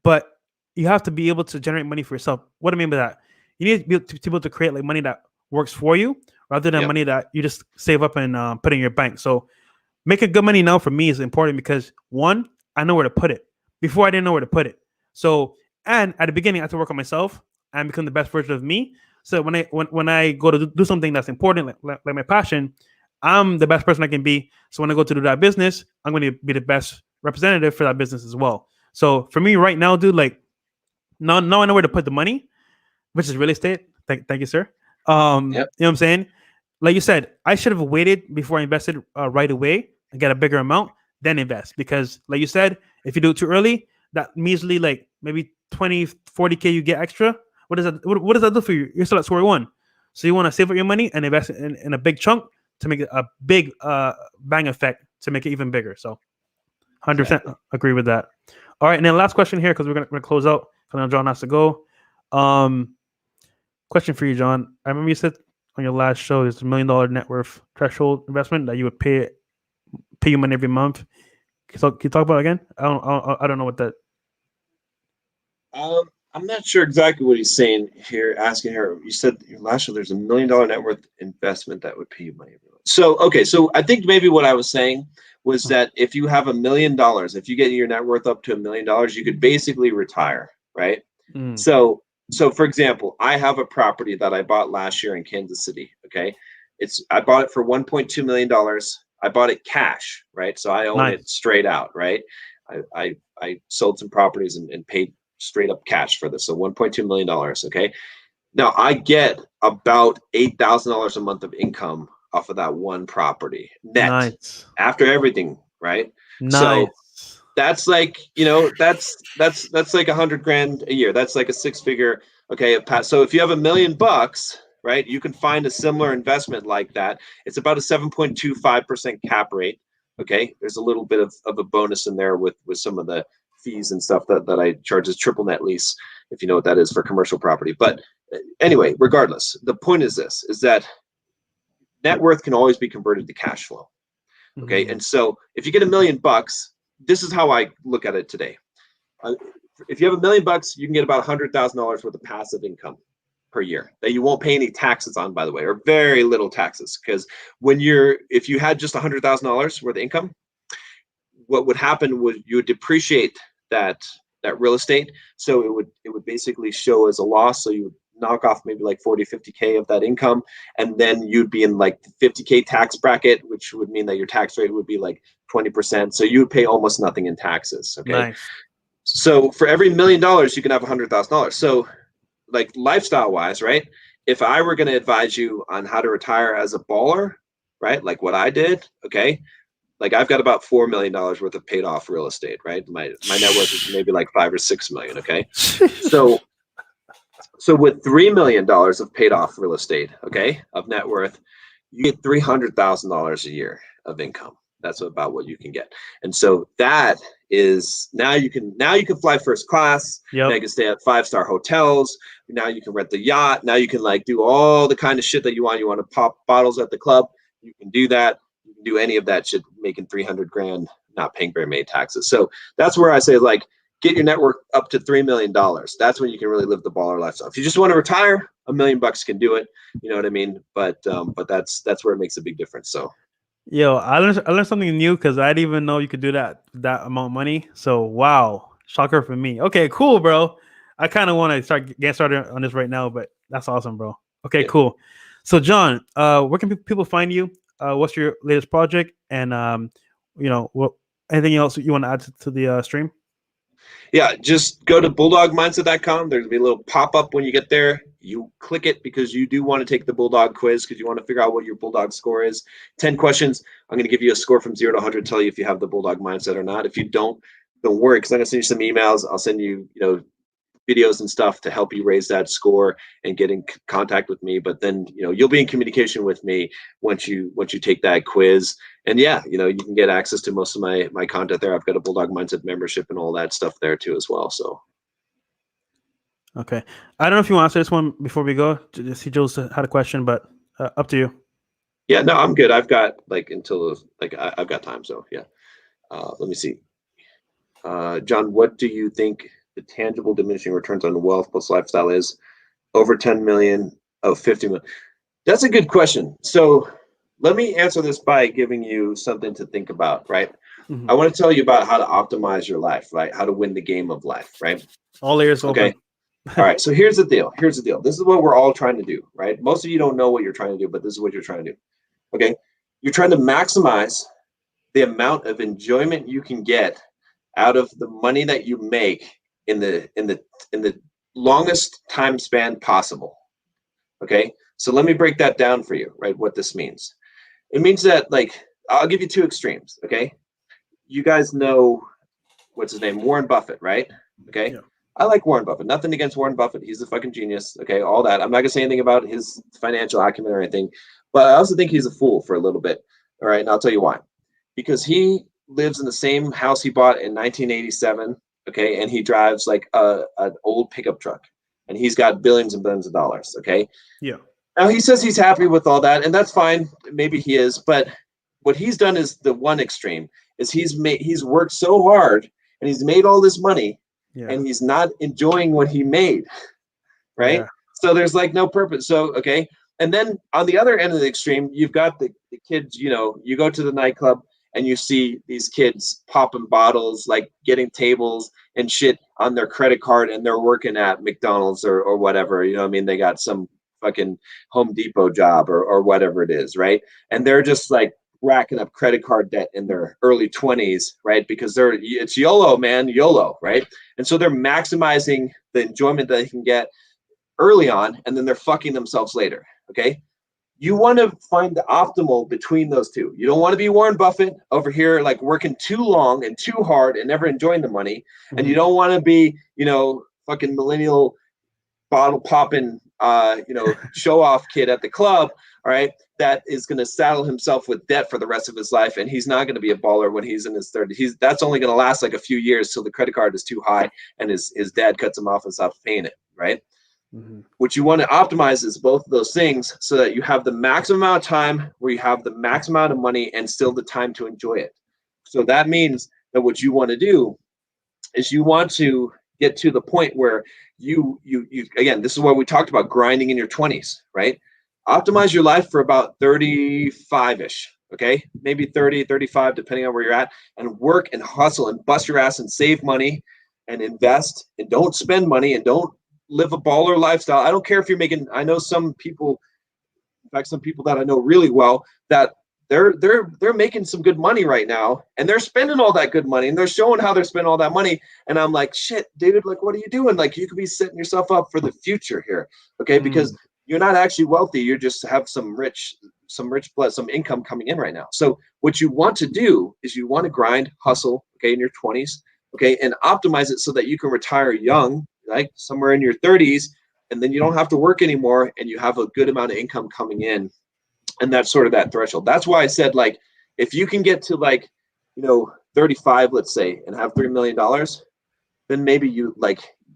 but you have to be able to generate money for yourself. What do I mean by that? You need to be able to create like money that works for you rather than Yep. money that you just save up and put in your bank. So making good money now for me is important because one, I know where to put it. Before I didn't know where to put it. So, and at the beginning, I had to work on myself and become the best version of me. So when I go to do something that's important, like my passion, I'm the best person I can be. So when I go to do that business, I'm going to be the best representative for that business as well. So for me right now, dude, like now I know where to put the money, which is real estate. Thank you, sir. Yep. You know what I'm saying? Like you said, I should have waited before I invested right away and get a bigger amount, then invest. Because like you said, if you do it too early, that measly like maybe 20, 40K you get extra. What does that what does that do for you? You're still at square one. So you want to save up your money and invest in a big chunk to make it a big bang effect to make it even bigger. So 100% Exactly. agree with that. All right, and then last question here because we're gonna close out. I know John has to go. Question for you, John. I remember you said on your last show there's $1 million net worth threshold investment that you would pay you money every month. Can you talk about it again? I don't know what that. I'm not sure exactly what he's saying here, asking here. You said your last show there's $1 million net worth investment that would pay you money. So, okay. So I think maybe what I was saying was that if you have $1 million, if you get your net worth up to $1 million, you could basically retire, right? Mm, So for example, I have a property that I bought last year in Kansas City. Okay. I bought it for $1.2 million. I bought it cash, right? So I own nice. it straight out, right? I sold some properties and paid straight up cash for this. So $1.2 million. Okay. Now I get about $8,000 a month of income off of that one property net Nice. after everything, right? So Nice. that's like, that's like 100 grand a year. That's like a 6-figure. Okay. So if you have $1 million, right, you can find a similar investment like that. It's about a 7.25% cap rate. Okay. There's a little bit of a bonus in there with some of the fees and stuff that I charge as triple net lease. if you know what that is for commercial property. But anyway, regardless, the point is this, is that net worth can always be converted to cash flow. Okay. And so if you get $1 million, this is how I look at it today. If you have $1 million, you can get about $100,000 worth of passive income per year that you won't pay any taxes on, by the way, or very little taxes. Because if you had just $100,000 worth of income, what would happen was you would depreciate that real estate. So it would basically show as a loss. So you would knock off maybe like 40, 50K of that income. And then you'd be in like the 50K tax bracket, which would mean that your tax rate would be like 20%. So you would pay almost nothing in taxes. Okay. Nice. So for every $1 million, you can have $100,000. So like lifestyle wise, right? If I were going to advise you on how to retire as a baller, right? Like what I did, okay. Like I've got about $4 million worth of paid off real estate, right? My net worth is maybe like 5 or 6 million. Okay. So with $3 million of paid off real estate, okay, of net worth, you get $300,000 a year of income. That's about what you can get. And so that is now you can fly first class. Yep. Now you can stay at 5-star hotels. Now you can rent the yacht. Now you can like do all the kind of shit that you want. You want to pop bottles at the club. You can do that. You can do any of that shit, making 300 grand, not paying very many taxes. So that's where I say, like, get your network up to $3 million. That's when you can really live the baller lifestyle. If you just want to retire, $1 million can do it. You know what I mean? But that's where it makes a big difference. So. Yo, I learned something new because I didn't even know you could do that amount of money. So wow, shocker for me. Okay, cool, bro. I kind of want to get started on this right now, but that's awesome, bro. Okay, yeah. Cool. So John, where can people find you? What's your latest project? And anything else you want to add to the stream? Yeah, just go to bulldogmindset.com. There's gonna be a little pop-up when you get there. You click it because you do want to take the Bulldog quiz because you want to figure out what your Bulldog score is. 10 questions. I'm going to give you a score from 0 to 100, tell you if you have the Bulldog mindset or not. If you don't worry, because I'm going to send you some emails. I'll send you, videos and stuff to help you raise that score and get in contact with me. But then, you'll be in communication with me once you take that quiz. And yeah, you can get access to most of my content there. I've got a Bulldog Mindset membership and all that stuff there too as well. So. Okay. I don't know if you want to answer this one before we go. See, Jules had a question, but up to you. Yeah, no, I'm good. I've got until I've got time. So yeah. Let me see. John, what do you think the tangible diminishing returns on wealth plus lifestyle is? Over 10 million of 50 million. That's a good question. So let me answer this by giving you something to think about, right? Mm-hmm. I want to tell you about how to optimize your life, right? How to win the game of life, right? All ears open. Okay. All right. So here's the deal. This is what we're all trying to do, right? Most of you don't know what you're trying to do, but this is what you're trying to do. Okay. You're trying to maximize the amount of enjoyment you can get out of the money that you make in the longest time span possible. Okay. So let me break that down for you, right? What this means. It means that, I'll give you two extremes. Okay. You guys know, what's his name? Warren Buffett, right? Okay. Yeah. I like Warren Buffett. Nothing against Warren Buffett. He's a fucking genius. Okay. All that. I'm not going to say anything about his financial acumen or anything, but I also think he's a fool for a little bit. All right. And I'll tell you why. Because he lives in the same house he bought in 1987. Okay. And he drives an old pickup truck, and he's got billions and billions of dollars. Okay. Yeah. Now he says he's happy with all that, and that's fine. Maybe he is, but what he's done is the one extreme is he's worked so hard and he's made all this money. Yeah. And he's not enjoying what he made, right? Yeah. So there's no purpose. So, okay. And then on the other end of the extreme, you've got the kids, you go to the nightclub and you see these kids popping bottles, getting tables and shit on their credit card, and they're working at McDonald's or whatever, they got some fucking Home Depot job or whatever it is, right? And they're just racking up credit card debt in their early 20s, right? Because it's YOLO, man, YOLO, right? And so they're maximizing the enjoyment that they can get early on, and then they're fucking themselves later, okay? You want to find the optimal between those two. You don't want to be Warren Buffett over here, working too long and too hard and never enjoying the money. Mm-hmm. And you don't want to be, fucking millennial bottle popping, show off kid at the club, all right, that is going to saddle himself with debt for the rest of his life, and he's not going to be a baller when he's in his 30s. That's only going to last like a few years till the credit card is too high and his dad cuts him off and stops paying it, right? Mm-hmm. What you want to optimize is both of those things so that you have the maximum amount of time where you have the maximum amount of money and still the time to enjoy it. So that means that what you want to do is you want to get to the point where you again, this is what we talked about, grinding in your 20s, right? Optimize your life for about 35-ish, okay? Maybe 30, 35, depending on where you're at, and work and hustle and bust your ass and save money and invest and don't spend money and don't live a baller lifestyle. I don't care if you're making, I know some people, in fact, some people that I know really well that they're making some good money right now, and they're spending all that good money, and they're showing how they're spending all that money. And I'm like, shit, dude, like, what are you doing? Like, you could be setting yourself up for the future here, okay? Because you're not actually wealthy. You just have some rich blood, some income coming in right now. So what you want to do is you want to grind, hustle, okay, in your 20s, okay, and optimize it so that you can retire young, like somewhere in your 30s, and then you don't have to work anymore, and you have a good amount of income coming in. And that's sort of that threshold. That's why I said, like, if you can get to 35, let's say, and have $3 million, then maybe you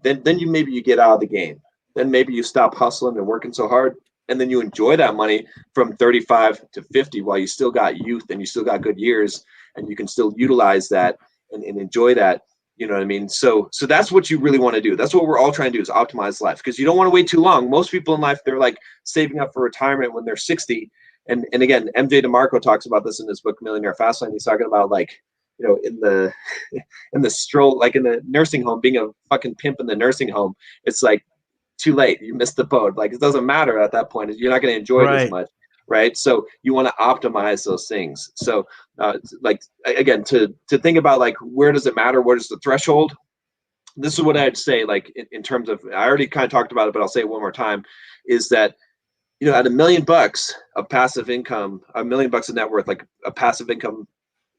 maybe you get out of the game. Then maybe you stop hustling and working so hard, and then you enjoy that money from 35 to 50 while you still got youth and you still got good years, and you can still utilize that and enjoy that. You know what I mean? So that's what you really want to do. That's what we're all trying to do, is optimize life, because you don't want to wait too long. Most people in life, they're like saving up for retirement when they're 60. And again, MJ DeMarco talks about this in his book, Millionaire Fastlane. He's talking about, like, in the stroll, like in the nursing home, being a fucking pimp in the nursing home. It's like too late. You missed the boat. Like, it doesn't matter at that point. You're not going to enjoy it as much. Right. So you want to optimize those things. So like, again, to think about, like, where does it matter? What is the threshold? This is what I'd say, like, in terms of, I already kind of talked about it, but I'll say it one more time, is that, at $1 million of passive income, $1 million of net worth, like a passive income,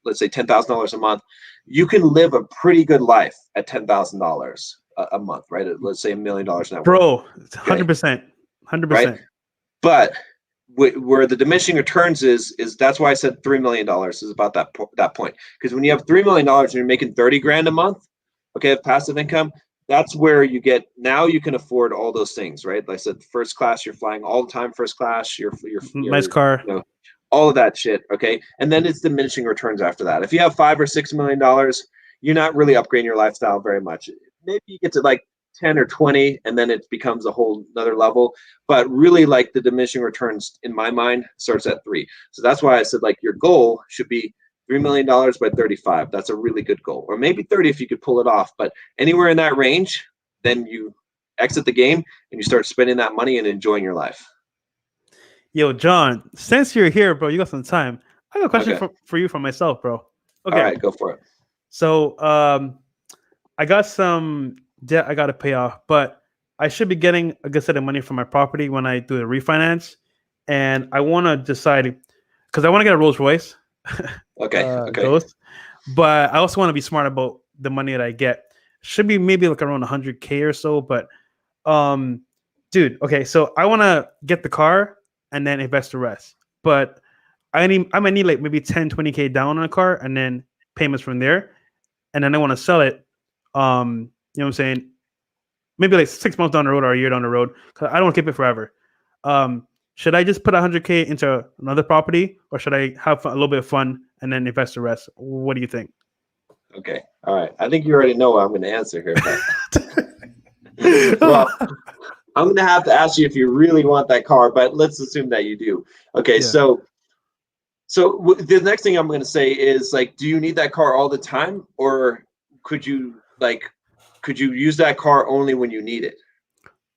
let's say $10,000 a month, you can live a pretty good life at $10,000 a month, right? Let's say $1 million net worth. Bro, 100%, 100%. Right? But where the diminishing returns is that's why I said $3 million is about that point. Because when you have $3 million and you're making 30 grand a month, okay, of passive income, that's where now you can afford all those things, right? Like I said, first class, you're flying all the time, first class, your nice car, all of that shit, okay? And then it's diminishing returns after that. If you have $5 or $6 million, you're not really upgrading your lifestyle very much. Maybe you get to like 10 or 20, and then it becomes a whole another level. But really, like, the diminishing returns, in my mind, starts at 3. So that's why I said, like, your goal should be $3 million by 35. That's a really good goal. Or maybe 30 if you could pull it off. But anywhere in that range, then you exit the game and you start spending that money and enjoying your life. Yo, John, since you're here, bro, you got some time. I got a question for you from myself, bro. Okay. All right, go for it. So I got some debt I got to pay off, but I should be getting a good set of money for my property when I do the refinance. And I want to decide, because I want to get a Rolls Royce. Okay. Those. But I also want to be smart about the money that I get. Should be maybe like around 100K or so. But dude, okay, so I want to get the car and then invest the rest. But I might need like maybe 10, 20K down on a car and then payments from there. And then I want to sell it. You know what I'm saying? Maybe like 6 months down the road or a year down the road, because I don't want to keep it forever. Should I just put 100K into another property, or should I have a little bit of fun and then invest the rest? What do you think? Okay. All right. I think you already know what I'm going to answer here. Well, I'm going to have to ask you if you really want that car, but let's assume that you do. Okay. Yeah. So the next thing I'm going to say is, like, do you need that car all the time, or could you use that car only when you need it?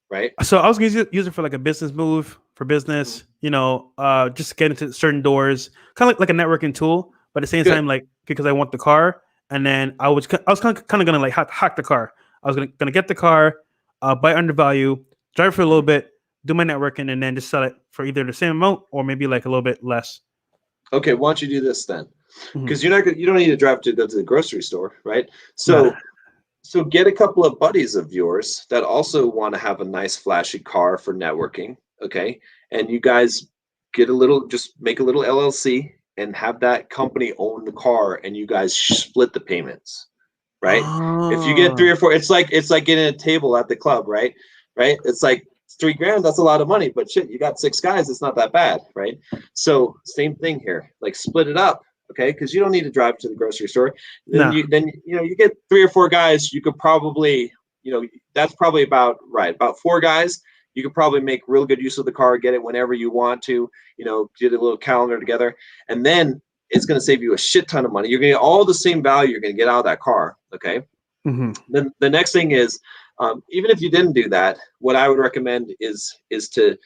Right. So I was going to use it for like a business move, for business, just get into certain doors, kind of like a networking tool, but at the same time, like, because I want the car. And then I was kind of going to like hack the car. I was going to get the car, buy undervalue, drive it for a little bit, do my networking, and then just sell it for either the same amount or maybe like a little bit less. Okay, why don't you do this then? Because you don't need to drive to go to the grocery store, right? So So get a couple of buddies of yours that also want to have a nice flashy car for networking, okay? And you guys just make a little LLC and have that company own the car, and you guys split the payments, right? If you get three Oh, or four, it's like getting a table at the club, right? Right? It's like $3,000, that's a lot of money, but shit, you got 6 guys, it's not that bad, right? So same thing here, like split it up, okay? Because you don't need to drive to the grocery store. Then nah, you get 3 or 4 guys, you could probably, that's probably about right. About 4 guys, you could probably make real good use of the car, get it whenever you want to, get a little calendar together, and then it's going to save you a shit ton of money. You're going to get all the same value you're going to get out of that car, okay? hmm Then the next thing is, even if you didn't do that, what I would recommend is to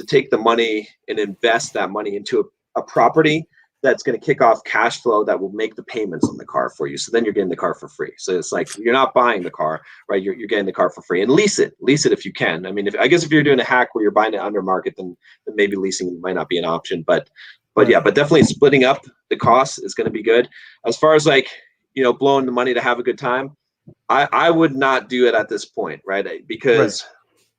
take the money and invest that money into a property that's going to kick off cash flow that will make the payments on the car for you. So then you're getting the car for free. So it's like you're not buying the car, right? You're getting the car for free, and lease it if you can. I mean, I guess if you're doing a hack where you're buying it under market, then maybe leasing might not be an option. But yeah, right. but definitely splitting up the costs is going to be good. As far as like blowing the money to have a good time, I would not do it at this point, right? Right. Because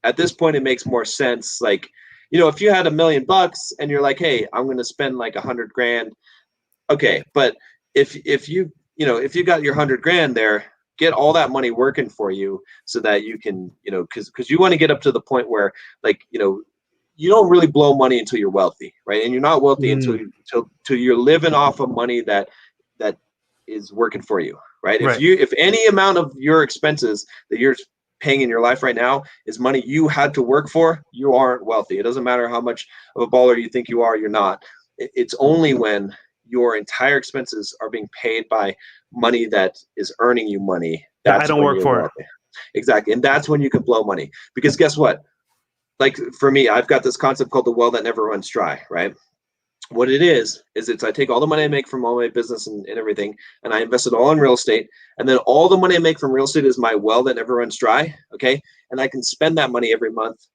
at this point it makes more sense. Like, if you had $1,000,000 and you're like, hey, I'm going to spend like 100 grand. Okay. But if you got your 100 grand there, get all that money working for you so that you can, because you want to get up to the point where like, you don't really blow money until you're wealthy, right? And you're not wealthy Mm, until you're living off of money that is working for you, right? right. If any amount of your expenses that you're paying in your life right now is money you had to work for, you aren't wealthy. It doesn't matter how much of a baller you think you are, you're not. It's only when your entire expenses are being paid by money that is earning you money, That I that's don't when work you're for. wealthy. Exactly. And that's when you can blow money. Because guess what? Like for me, I've got this concept called the well that never runs dry, right? What it is it's I take all the money I make from all my business and everything, and I invest it all in real estate. And then all the money I make from real estate is my well that never runs dry. Okay. And I can spend that money every month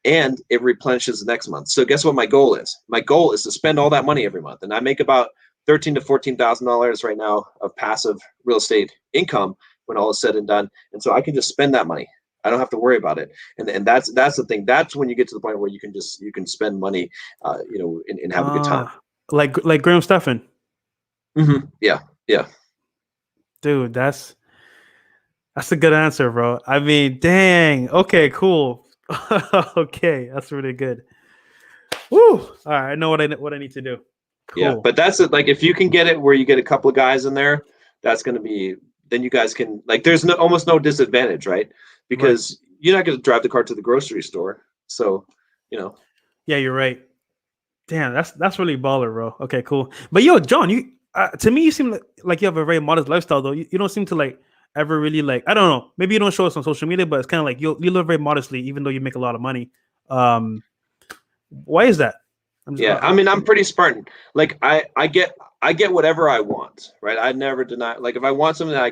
and it replenishes the next month. So guess what my goal is? My goal is to spend all that money every month. And I make about $13,000 to $14,000 right now of passive real estate income when all is said and done. And so I can just spend that money. I don't have to worry about it. And that's the thing. That's when you get to the point where you can spend money, and have a good time. Like Graham Stephan. Yeah. Yeah. Dude, that's a good answer, bro. I mean, dang. Okay, cool. Okay, that's really good. Woo! All right, I know what I need to do. Yeah. Cool. But that's it. Like if you can get it where you get a couple of guys in there, that's going to be, then you guys can, like, there's almost no disadvantage, right? Right. Because you're not going to drive the car to the grocery store. So, you know, Yeah, you're right. Damn, that's really baller, bro. Okay, cool. But yo, John, you to me you seem like you have a very modest lifestyle though. You don't seem to like ever really like I don't know. Maybe you don't show us on social media, but it's kind of like you live very modestly, even though you make a lot of money. Um, why is that? I'm just, yeah, I mean, I'm pretty Spartan. Like I get whatever I want, right? I never deny, like if I want something I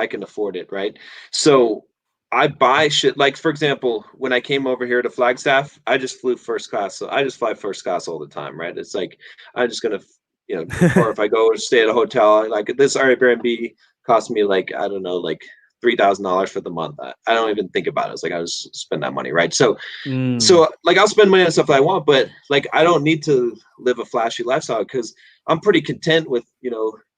can afford it, right? So I buy shit. Like for example, when I came over here to Flagstaff, I just flew first class. So I just fly first class all the time, right? It's like I'm just gonna, or if I go stay at a hotel, like this Airbnb cost me like, I don't know, like $3,000 for the month. I don't even think about it. It's like I just spend that money, right? So mm, so like I'll spend money on stuff that I want, but like I don't need to live a flashy lifestyle because I'm pretty content with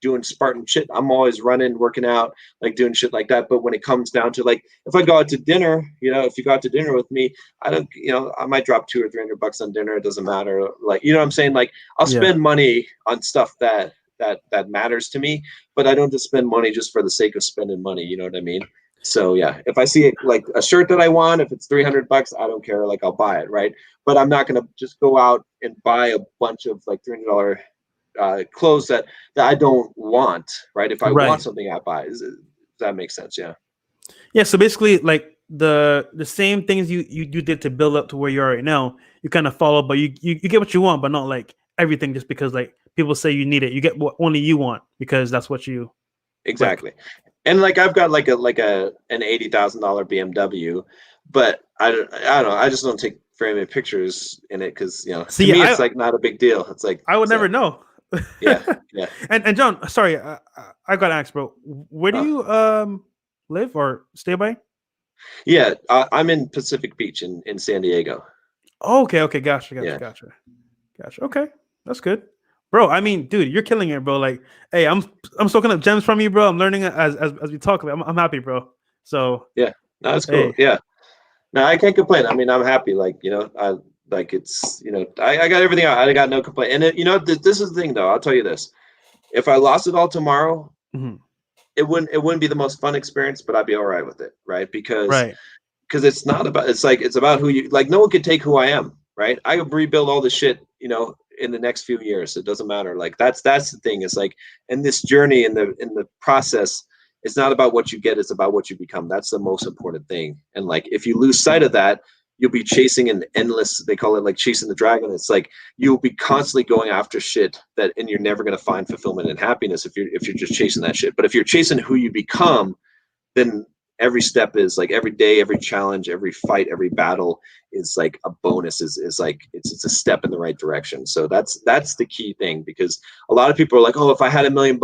doing Spartan shit. I'm always running, working out, like doing shit like that. But when it comes down to like if I go out to dinner, if you go out to dinner with me, I don't, I might drop 200 or 300 bucks on dinner. It doesn't matter. Like what I'm saying? Like I'll yeah, spend money on stuff that matters to me, but I don't just spend money just for the sake of spending money. You know what I mean? So yeah, if I see like a shirt that I want, if it's 300 bucks, I don't care. Like I'll buy it, right? But I'm not gonna just go out and buy a bunch of like $300 clothes that I don't want, right? If I want right. something, I buy. Does that make sense? Yeah. Yeah, so basically, like the same things you did to build up to where you are right now, you kind of follow, but you get what you want, but not like everything just because like people say you need it. You get what only you want because that's what you like. Exactly. And like I've got like an $80,000 BMW, but I don't know. I just don't take very many pictures in it because to See, me it's like not a big deal. It's like I would never know. yeah, yeah. And John, sorry, I got to ask, bro. Where do Uh, you live or stay by? Yeah, I'm in Pacific Beach in San Diego. Oh, okay, gotcha. Yeah. Okay, that's good, bro. I mean, dude, you're killing it, bro. Like, hey, I'm soaking up gems from you, bro. I'm learning as we talk. I'm happy, bro. So, Yeah, no, that's cool. hey, Yeah, no, I can't complain. I mean, I'm happy. Like, I like it's, I got everything out. I got no complaint. And this is the thing, though. I'll tell you this: if I lost it all tomorrow, mhm, it wouldn't be the most fun experience, but I'd be all right with it, right? Because right, it's not about, it's about who you, like, no one can take who I am, right? I could rebuild all this shit, in the next few years. It doesn't matter. Like, that's the thing. It's like, in this journey, in the process, it's not about what you get, it's about what you become. That's the most important thing. And like, if you lose sight of that, you'll be chasing an endless, they call it like chasing the dragon. It's like you'll be constantly going after shit that, and you're never going to find fulfillment and happiness if you're just chasing that shit. But if you're chasing who you become, then every step is like, every day, every challenge, every fight, every battle is like a bonus, is like, it's a step in the right direction. So that's the key thing, because a lot of people are like, oh, if I had $1 million,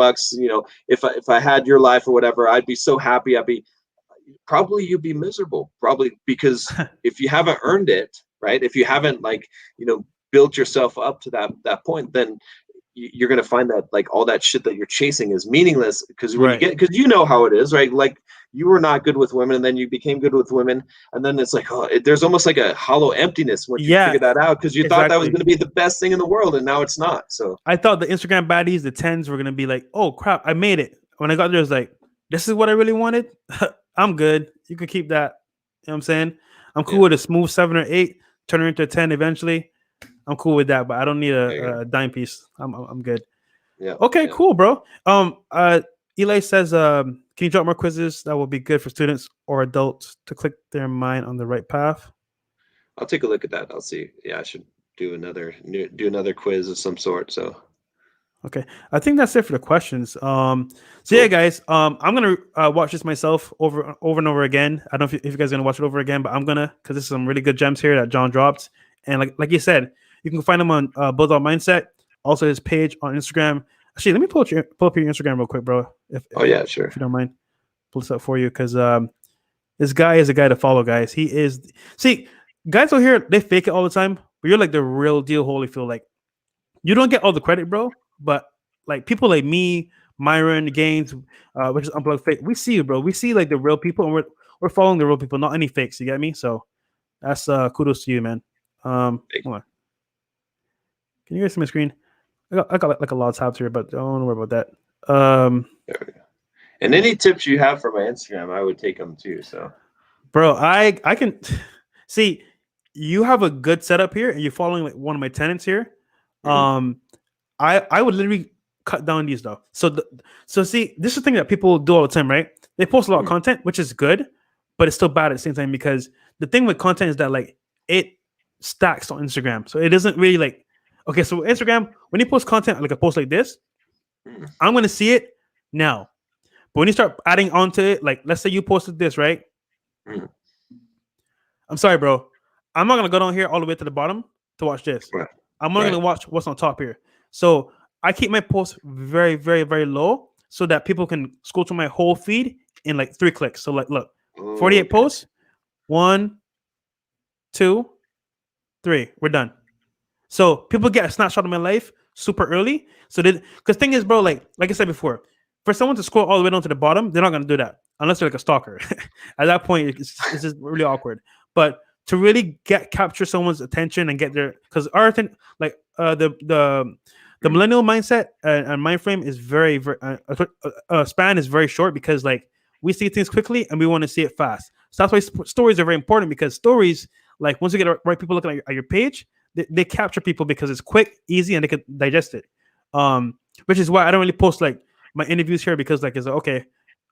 if I had your life or whatever, I'd be so happy. Probably you'd be miserable, probably, because if you haven't earned it, right, if you haven't, like, built yourself up to that point, then you're going to find that, like, all that shit that you're chasing is meaningless, because right. because how it is, right? Like, you were not good with women, and then you became good with women, and then it's like, oh, there's almost like a hollow emptiness once you Yeah, figure that out, because you thought that was exactly. going to be the best thing in the world, and now it's not. So I thought the Instagram baddies, the tens, were gonna be like, oh crap, I made it. When I got there, it was like, this is what I really wanted. I'm good. You can keep that. You know what I'm saying? I'm cool yeah, with a smooth 7 or 8, turn it into a 10 eventually. I'm cool with that, but I don't need there you go. a dime piece. I'm good. Yeah, Okay, yeah. cool, bro. Eli says, can you drop more quizzes that will be good for students or adults to click their mind on the right path? I'll take a look at that. I'll see. Yeah, I should do another quiz of some sort. So Okay, I think that's it for the questions. So yeah, cool. guys, I'm gonna watch this myself over and over again. I don't know if you guys are gonna watch it over again, but I'm gonna, because there's some really good gems here that John dropped, and like you said, you can find him on Bulldogmindset, also his page on Instagram. Actually, let me pull up your Instagram real quick, bro, Oh yeah, sure. if you don't mind. Pull this up for you, because this guy is a guy to follow, guys. He is. See, guys out here, they fake it all the time, but you're like the real deal, Holyfield. Like, you don't get all the credit, bro. But like people like me, Myron, Gaines, which is Unplugged Fake, we see you, bro. We see like the real people, and we're following the real people, not any fakes. You get me? So that's kudos to you, man. Hold on. Can you guys see my screen? I got like a lot of tabs here, but don't worry about that. There we go. And any tips you have for my Instagram, I would take them too. So Bro, I can see you have a good setup here, and you're following like one of my tenants here. mhm. Um, I would literally cut down these though. So see, this is the thing that people do all the time, right? They post a lot of Mhm. content, which is good, but it's still bad at the same time, because the thing with content is that like it stacks on Instagram. So it doesn't really like, okay, so Instagram, when you post content like a post like this, Mhm. I'm gonna see it now. But when you start adding onto it, like let's say you posted this, right? Mhm. I'm sorry, bro. I'm not gonna go down here all the way to the bottom to watch this. Right. I'm only Right. gonna watch what's on top here. So I keep my posts very, very, very low so that people can scroll through my whole feed in like 3 clicks. So like, look, Oh, 48 okay. posts, 1, 2, 3, we're done. So people get a snapshot of my life super early. So because thing is, bro, like I said before, for someone to scroll all the way down to the bottom, they're not gonna do that unless they're like a stalker. At that point, it's just really awkward. But to really capture someone's attention and get their, because our like the Mhm. millennial mindset and mind frame is very span is very short, because like we see things quickly and we want to see it fast. So that's why stories are very important, because stories, like once you get the right people looking at your page, they capture people because it's quick, easy, and they can digest it. Which is why I don't really post like my interviews here, because like it's like, okay,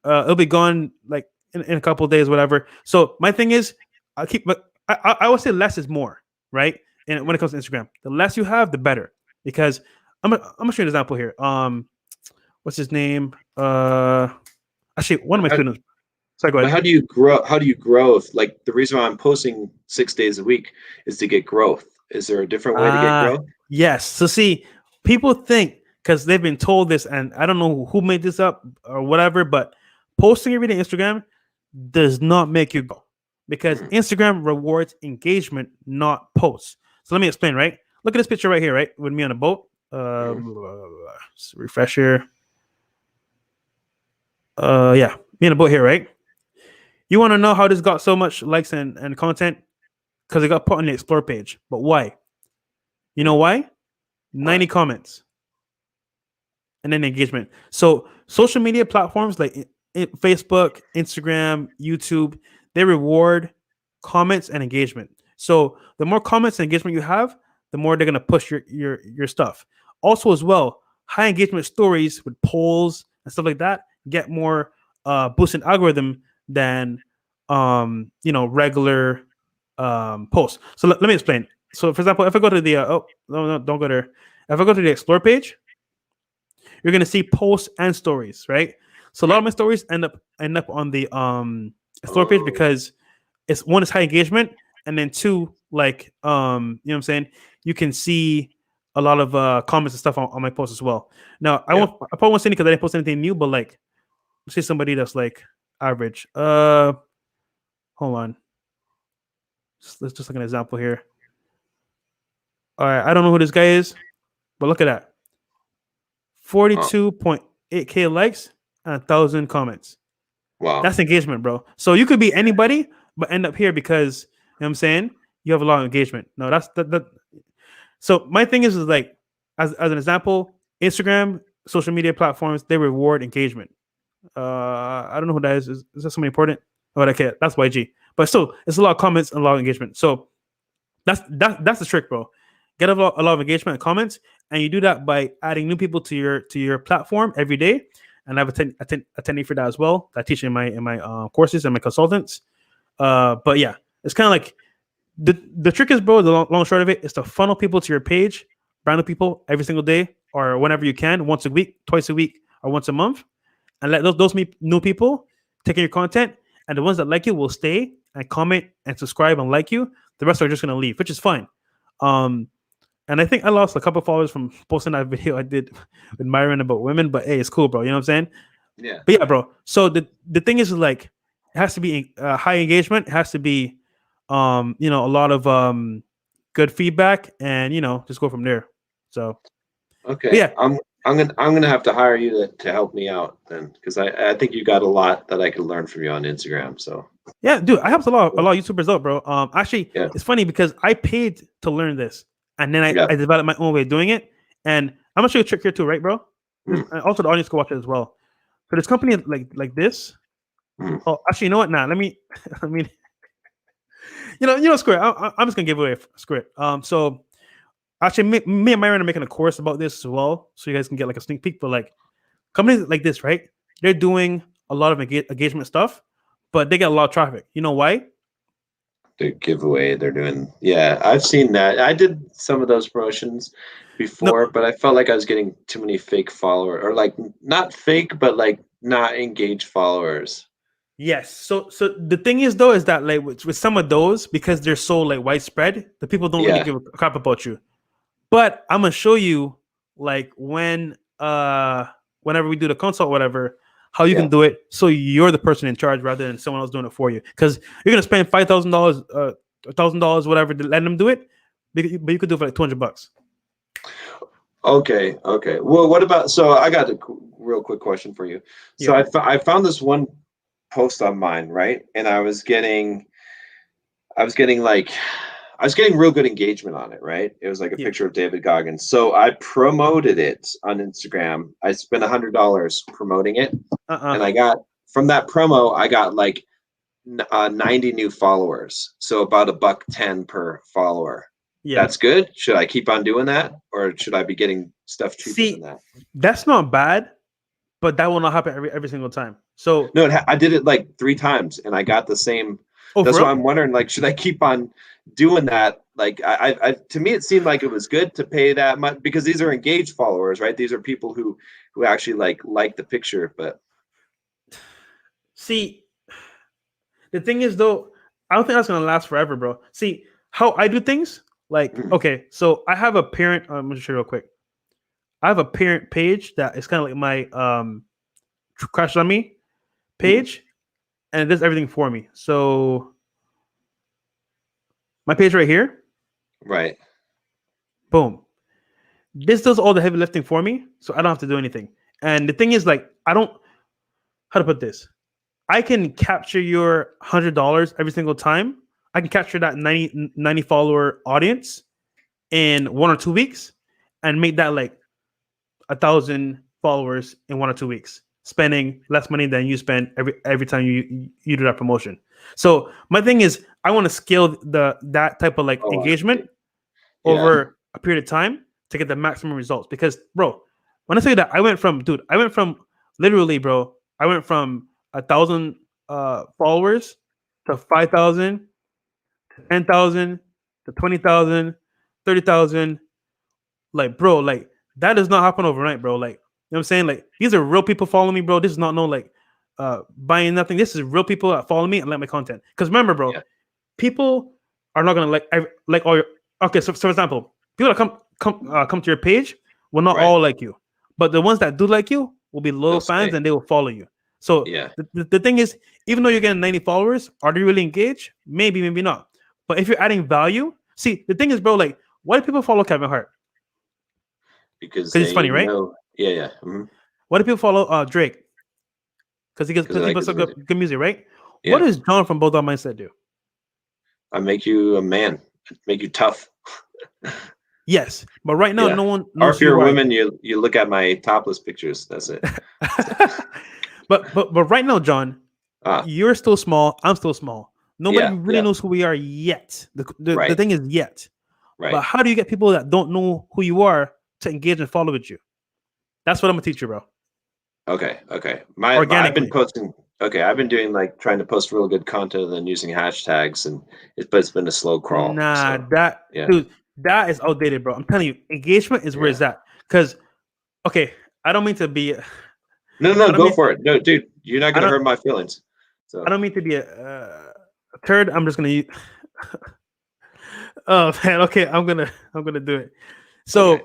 it'll be gone like in a couple of days, whatever. So my thing is, I keep, but I would say less is more, right? And when it comes to Instagram, the less you have, the better. Because I'm gonna show you an example here. What's his name? Actually, one of my How, students. Sorry, go but ahead. how do you grow? How do you grow? Like, the reason why I'm posting 6 days a week is to get growth. Is there a different way to get Ah, growth? yes. So see, people think, because they've been told this, and I don't know who made this up or whatever, but posting every day on Instagram does not make you grow because Mm. Instagram rewards engagement, not posts. So let me explain, right? Look at this picture right here, right? With me on a boat. Mm. Refresh here. Yeah, me on a boat here, right? You want to know how this got so much likes and content? Because it got put on the explore page. But why? You know Mm. why? Why? 90 comments and then engagement. So social media platforms like Facebook, Instagram, YouTube, they reward comments and engagement. So the more comments and engagement you have, the more they're gonna push your stuff. Also, as well, high engagement stories with polls and stuff like that get more boosted algorithm than regular posts. So let me explain. So for example, if I go to the no, don't go there. If I go to the explore page, you're gonna see posts and stories, right? So a lot of my stories end up on the explore page Oh, because it's one is high engagement, and then two, like you know what I'm saying, you can see a lot of comments and stuff on my posts as well. Now yeah. I probably won't say because I didn't post anything new, but like let's say somebody that's like average. Hold on. Let's just like an example here. All right, I don't know who this guy is, but look at that. Oh, 42.8K likes and 1,000 comments. wow. That's engagement, bro. So you could be anybody, but end up here because you know what I'm saying you have a lot of engagement. No, that's that. So my thing is like, as an example, Instagram, social media platforms, they reward engagement. I don't know who that is. Is that somebody important? Oh, okay, that's YG. But still, it's a lot of comments and a lot of engagement. So that's the trick, bro. Get a lot of engagement and comments, and you do that by adding new people to your platform every day. And I have a technique for that as well. That I teach in my courses and my consultants. But yeah, it's kind of like the trick is, bro. The long short of it is to funnel people to your page, brand new people every single day or whenever you can, once a week, twice a week, or once a month, and let those new people take in your content, and the ones that like you will stay and comment and subscribe and like you. The rest are just gonna leave, which is fine. Um, and I think I lost a couple followers from posting that video I did with Myron about women, but hey, it's cool, bro. You know what I'm saying? Yeah. But yeah, bro. So the thing is like it has to be high engagement. It has to be a lot of good feedback, and just go from there. So, but Okay. yeah, I'm gonna have to hire you to help me out then, because I think you got a lot that I could learn from you on Instagram. So yeah, dude, I helped a lot of YouTubers out, bro. Actually, yeah. it's funny because I paid to learn this, and then I, Yeah. I developed my own way of doing it. And I'm gonna show you a trick here too, right, bro? Mm. And also, the audience can watch it as well. So this company like this. Mm. Oh, actually, you know what? Nah, let me. I mean, screw it. I'm just gonna give away screw it. So actually, me and Myron are making a course about this as well, so you guys can get like a sneak peek. But like companies like this, right? They're doing a lot of engagement stuff, but they get a lot of traffic. You know why? The giveaway they're doing. Yeah, I've seen that. I did some of those promotions before, No, but I felt like I was getting too many fake followers, or like not fake, but like not engaged followers. yes. So the thing is though is that like with some of those because they're so like widespread, the people don't really Yeah. give a crap about you. But I'm gonna show you like whenever we do the consult, or whatever, how you Yeah. can do it so you're the person in charge rather than someone else doing it for you. Because you're gonna spend $5,000, $1,000, whatever, to let them do it, but you could do it for like $200. Okay. Okay. Well, what about? So I got a real quick question for you. So Yeah, I found this one post on mine, right? And I was getting like I was getting real good engagement on it, right? It was like a yeah. picture of David Goggins. So I promoted it on Instagram. I spent $100 promoting it, and I got from that promo, I got like 90 new followers. So about a buck 10 per follower. Yeah. That's good. Should I keep on doing that, or should I be getting stuff cheaper than See, that? that's not bad, but that will not happen every single time. So, No, I did it like 3 times, and I got the same. oh, for That's why real? I'm wondering, like, should I keep on doing that? Like, to me, it seemed like it was good to pay that much because these are engaged followers, right? These are people who actually like the picture. But See, the thing is though, I don't think that's gonna last forever, bro. See how I do things. Like, mm, okay, so I have a parent. I'm gonna show you real quick. I have a parent page that is kind of like my crush on me mm, page, and it does everything for me. So my page right here, Right. boom. This does all the heavy lifting for me, so I don't have to do anything. And the thing is, like, I don't how to put this. I can capture your $100 every single time. I can capture that 90 follower audience in 1 or 2 weeks and make that like 1,000 followers in 1 or 2 weeks, spending less money than you spend every time you do that promotion. So my thing is, I want to scale that type of like Oh, I see. engagement Yeah. over a period of time to get the maximum results. Because, bro, when I say that, I went from literally, bro, I went from 1,000 followers to 5,000 to 10,000 to 20,000, 30,000. Like, bro, like that does not happen overnight, bro. Like, you know what I'm saying? Like, these are real people following me, bro. This is not no like buying nothing. This is real people that follow me and like my content. Because remember, bro, Yeah. people are not gonna like all your okay. So, for example, people that come to your page will not Right. all like you, but the ones that do like you will be loyal They'll fans stay. and they will follow you. So Yeah. the thing is, even though you're getting 90 followers, are they really engaged? Maybe, maybe not. But if you're adding value, see, the thing is, bro, like, why do people follow Kevin Hart? Because Because he's they funny, right? know. Yeah. Yeah. Mm-hmm. Why do people follow Drake? Because he gets Because they because he like puts his so music. good music, right? What Yeah. does John from Bulldog Mindset do? I make you a man. Make you tough. Yes, but right now, Yeah. no one Or knows if who you're you a are. woman, you look at my topless pictures. That's it. but right now, John, Ah. you're still small. I'm still small. Nobody Yeah. really Yeah. knows who we are yet. The Right. thing is yet. But Right. how do you get people that don't know who you are to engage and follow with you? That's what I'm gonna teach you, bro. Okay. Okay. I've been Organically. posting. Okay. I've been doing like trying to post really good content and then using hashtags, and but it's been a slow crawl. Nah, So that yeah. dude, that is outdated, bro. I'm telling you, engagement is where Yeah. it's at. Because okay, I don't mean to be. No. I No. don't Go mean. for it. No, dude. You're not I gonna don't. hurt my feelings. I So don't mean to be a turd. I'm just gonna use. Oh man. Okay, I'm gonna do it. okay. So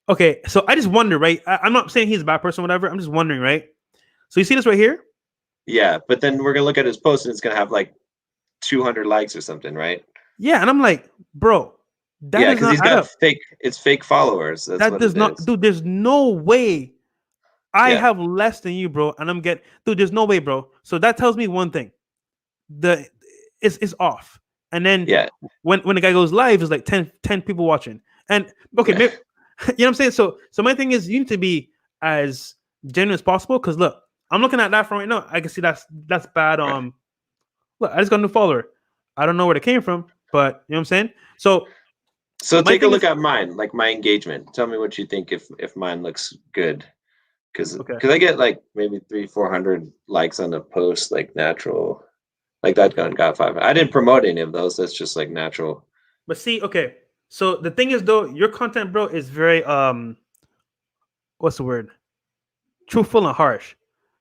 okay, so I just wonder, right? I'm not saying he's a bad person, whatever. I'm just wondering, right? So you see this right here? Yeah. But then we're gonna look at his post, and it's gonna have like 200 likes or something, right? Yeah, and I'm like, bro, that Yeah, does because not he's add got up. fake. It's fake followers. That's That what does it not, is. dude. There's no way I Yeah. have less than you, bro, and I'm getting, dude. There's no way, bro. So that tells me one thing: the it's off. And then Yeah. when the guy goes live, it's like 10 people watching. And okay, Yeah. maybe, you know what I'm saying. So my thing is, you need to be as genuine as possible. Because look, I'm looking at that from right now. I can see that's bad. Right. Look, I just got a new follower. I don't know where they came from, but you know what I'm saying. So So my take a thing look is at mine, like my engagement. Tell me what you think if mine looks good. Because okay. I get like maybe 300-400 likes on a post, like natural. Like that got 5. I didn't promote any of those. That's just like natural. But see, okay. So the thing is, though, your content, bro, is very what's the word? Truthful and harsh. Uh,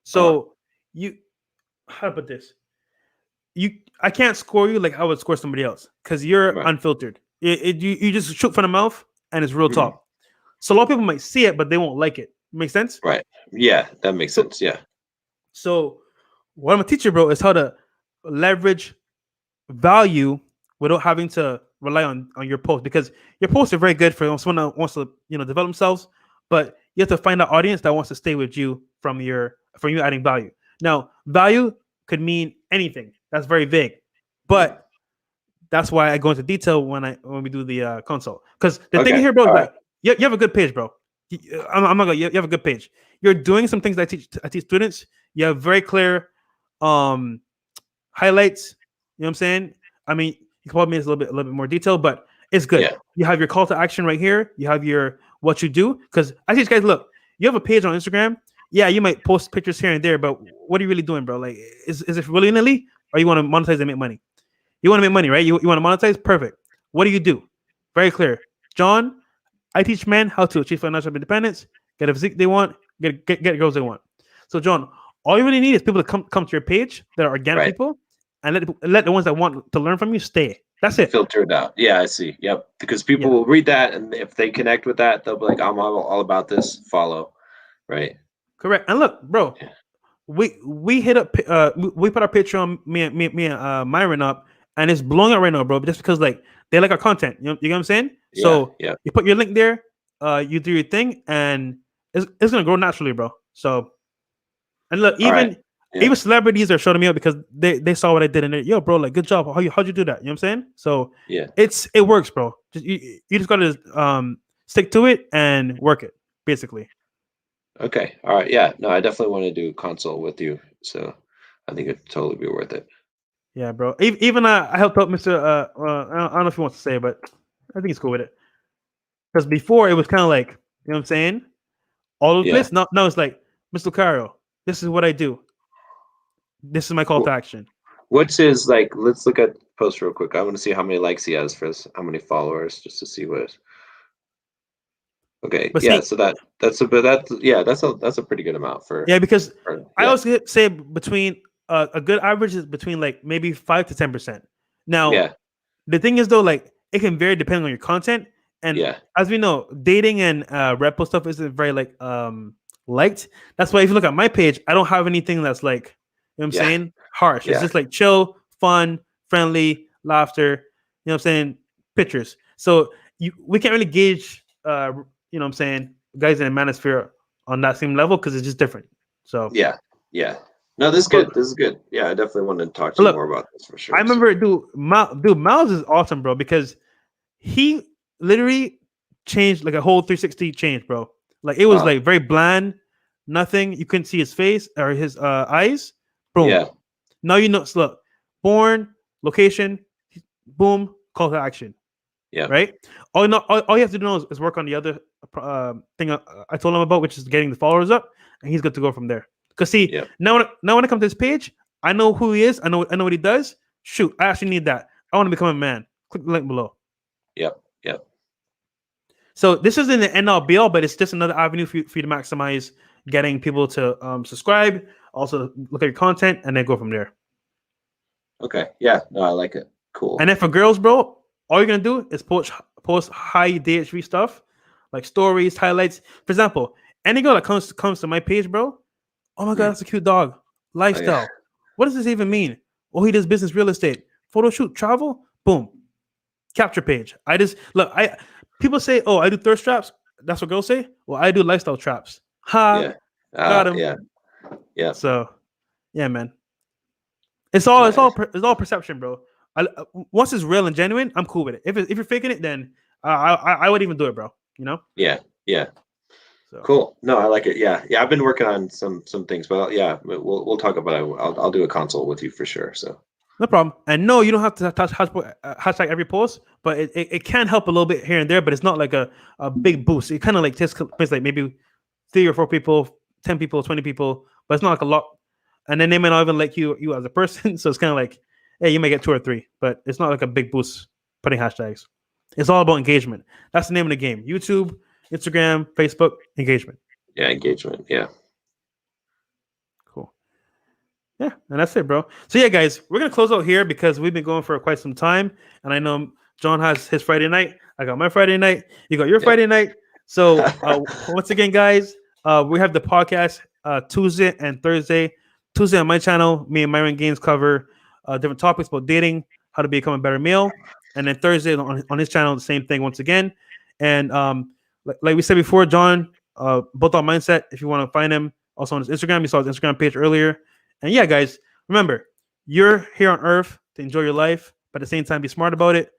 So you how to put this? I can't score you like I would score somebody else because you're right. unfiltered. You just shoot from the mouth and it's real Mhm. talk. So a lot of people might see it, but they won't like it. Make sense? Right. Yeah, that makes So sense. Yeah. so what I'm gonna teach you, bro, is how to leverage value without having to rely on your post because your posts are very good for someone that wants to develop themselves, but you have to find an audience that wants to stay with you from you adding value. Now, value could mean anything. That's very vague, Mhm. but that's why I go into detail when we do the consult. Because the thing Okay. here, bro, is All right. that you have a good page, bro. I'm not gonna. You have a good page. You're doing some things that I teach students. You have very clear um highlights. You know what I'm saying? I mean, you can probably make it a little bit more detail, but it's good. Yeah. You have your call to action right here. You have your what you do. Because I teach guys, look, you have a page on Instagram. Yeah, you might post pictures here and there, but what are you really doing, bro? Like, is it really innately, or you want to monetize and make money? You want to make money, right? You want to monetize? Perfect. What do you do? Very clear. John, I teach men how to achieve financial independence, get a physique they want, get girls they want. So, John, all you really need is people to come to your page that are organic Right. people, and let the ones that want to learn from you stay. That's it. Filter it out. Yeah, I see. Yep. Because people Yeah, will read that, and if they connect with that, they'll be like, "I'm all about this." Follow. Right. correct. And look, bro, Yeah. we hit up we put our picture on me and Myron up, and it's blowing up right now, bro. Just because like they like our content, you know what I'm saying? Yeah, So yeah. you put your link there, you do your thing, and it's gonna grow naturally, bro. So and look, All right. Yeah. even celebrities are showing me up because they saw what I did and they're, yo, bro, like good job. How'd you do that? You know what I'm saying? So Yeah. it works, bro. You just gotta stick to it and work it, basically. Okay. All right. Yeah. No, I definitely want to do consult with you. So I think it'd totally be worth it. Yeah, bro. Even I helped out Mr. I don't know if he wants to say, but I think he's cool with it. Because before it was kind of like, you know what I'm saying? All over the Yeah. place. No, it's like, Mr. Caro, this is what I do. This is my call to action. What's his like? Let's look at the post real quick. I want to see how many likes he has for how many followers, just to see what. Okay, But yeah. see, So that's a bit that's a pretty good amount yeah, because I yeah, always say between a good average is between like maybe 5 to 10%. Now, yeah, the thing is though, like it can vary depending on your content. And yeah, as we know, dating and repo stuff isn't very like liked. That's why if you look at my page, I don't have anything that's like, you know what I'm yeah, saying, harsh. It's yeah. just like chill, fun, friendly, laughter, you know what I'm saying, pictures. So we can't really gauge you know what I'm saying, guys in the manosphere on that same level because it's just different. So Yeah, yeah. No, this is but good. This is good. Yeah, I definitely want to talk to you look, more about this for I sure. So remember dude Miles is awesome, bro, because he literally changed like a whole 360 change, bro. Like it was wow. like very bland, nothing. You couldn't see his face or his eyes. Boom. Yeah, Now you know. So look, born, location, boom, call to action. yeah, Right. All you have to do is work on the other thing I told him about, which is getting the followers up, and he's good to go from there. Cause see, yeah, now when I come to this page, I know who he is. I know what he does. Shoot, I actually need that. I want to become a man. Click the link below. yep, yep. So this isn't the end all be all, but it's just another avenue for you to maximize getting people to subscribe, also look at your content, and then go from there. Okay, yeah. No, I like it. Cool. And then for girls, bro, all you're gonna do is post high DHV stuff, like stories, highlights. For example, any girl that comes to my page, bro, oh my god, Mm. that's a cute dog. Oh, yeah, Lifestyle. What does this even mean? Oh, he does business real estate, photo shoot, travel, boom, capture page. I just look. I People say, oh, I do thirst traps. That's what girls say. Well, I do lifestyle traps. Ha, yeah. got him. Yeah, yeah. So yeah, man. Nice. It's all perception, bro. Once it's real and genuine, I'm cool with it. If you're faking it, then I would even do it, bro. You know. Yeah, yeah. So Cool. No, I like it. Yeah, yeah. I've been working on some things, but yeah, we'll talk about it. I'll do a consult with you for sure. So no problem. And no, you don't have to hashtag every post, but it can help a little bit here and there. But it's not like a big boost. It kind of like just it's like maybe 3 or 4 people, 10 people, 20 people, but it's not like a lot. And then they may not even like you as a person. So it's kind of like, hey, you may get 2 or 3, but it's not like a big boost putting hashtags. It's all about engagement. That's the name of the game. YouTube, Instagram, Facebook, engagement. yeah, engagement. Yeah. Cool. Yeah, and that's it, bro. So yeah, guys, we're gonna close out here because we've been going for quite some time, and I know John has his Friday night. I got my Friday night. You got your Yeah. Friday night. So once again, guys, we have the podcast Tuesday and Thursday. Tuesday on my channel, me and Myron Gaines cover different topics about dating, how to become a better male, and then Thursday on his channel, the same thing once again. And like we said before, John, Bulldogmindset. If you want to find him, also on his Instagram, you saw his Instagram page earlier. And yeah, guys, remember, you're here on Earth to enjoy your life, but at the same time, be smart about it.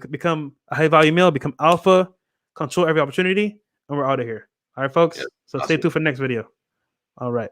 Become a high value male, become alpha, control every opportunity, and we're out of here. All right, Yeah. folks. So stay Awesome. tuned for the next video. All right.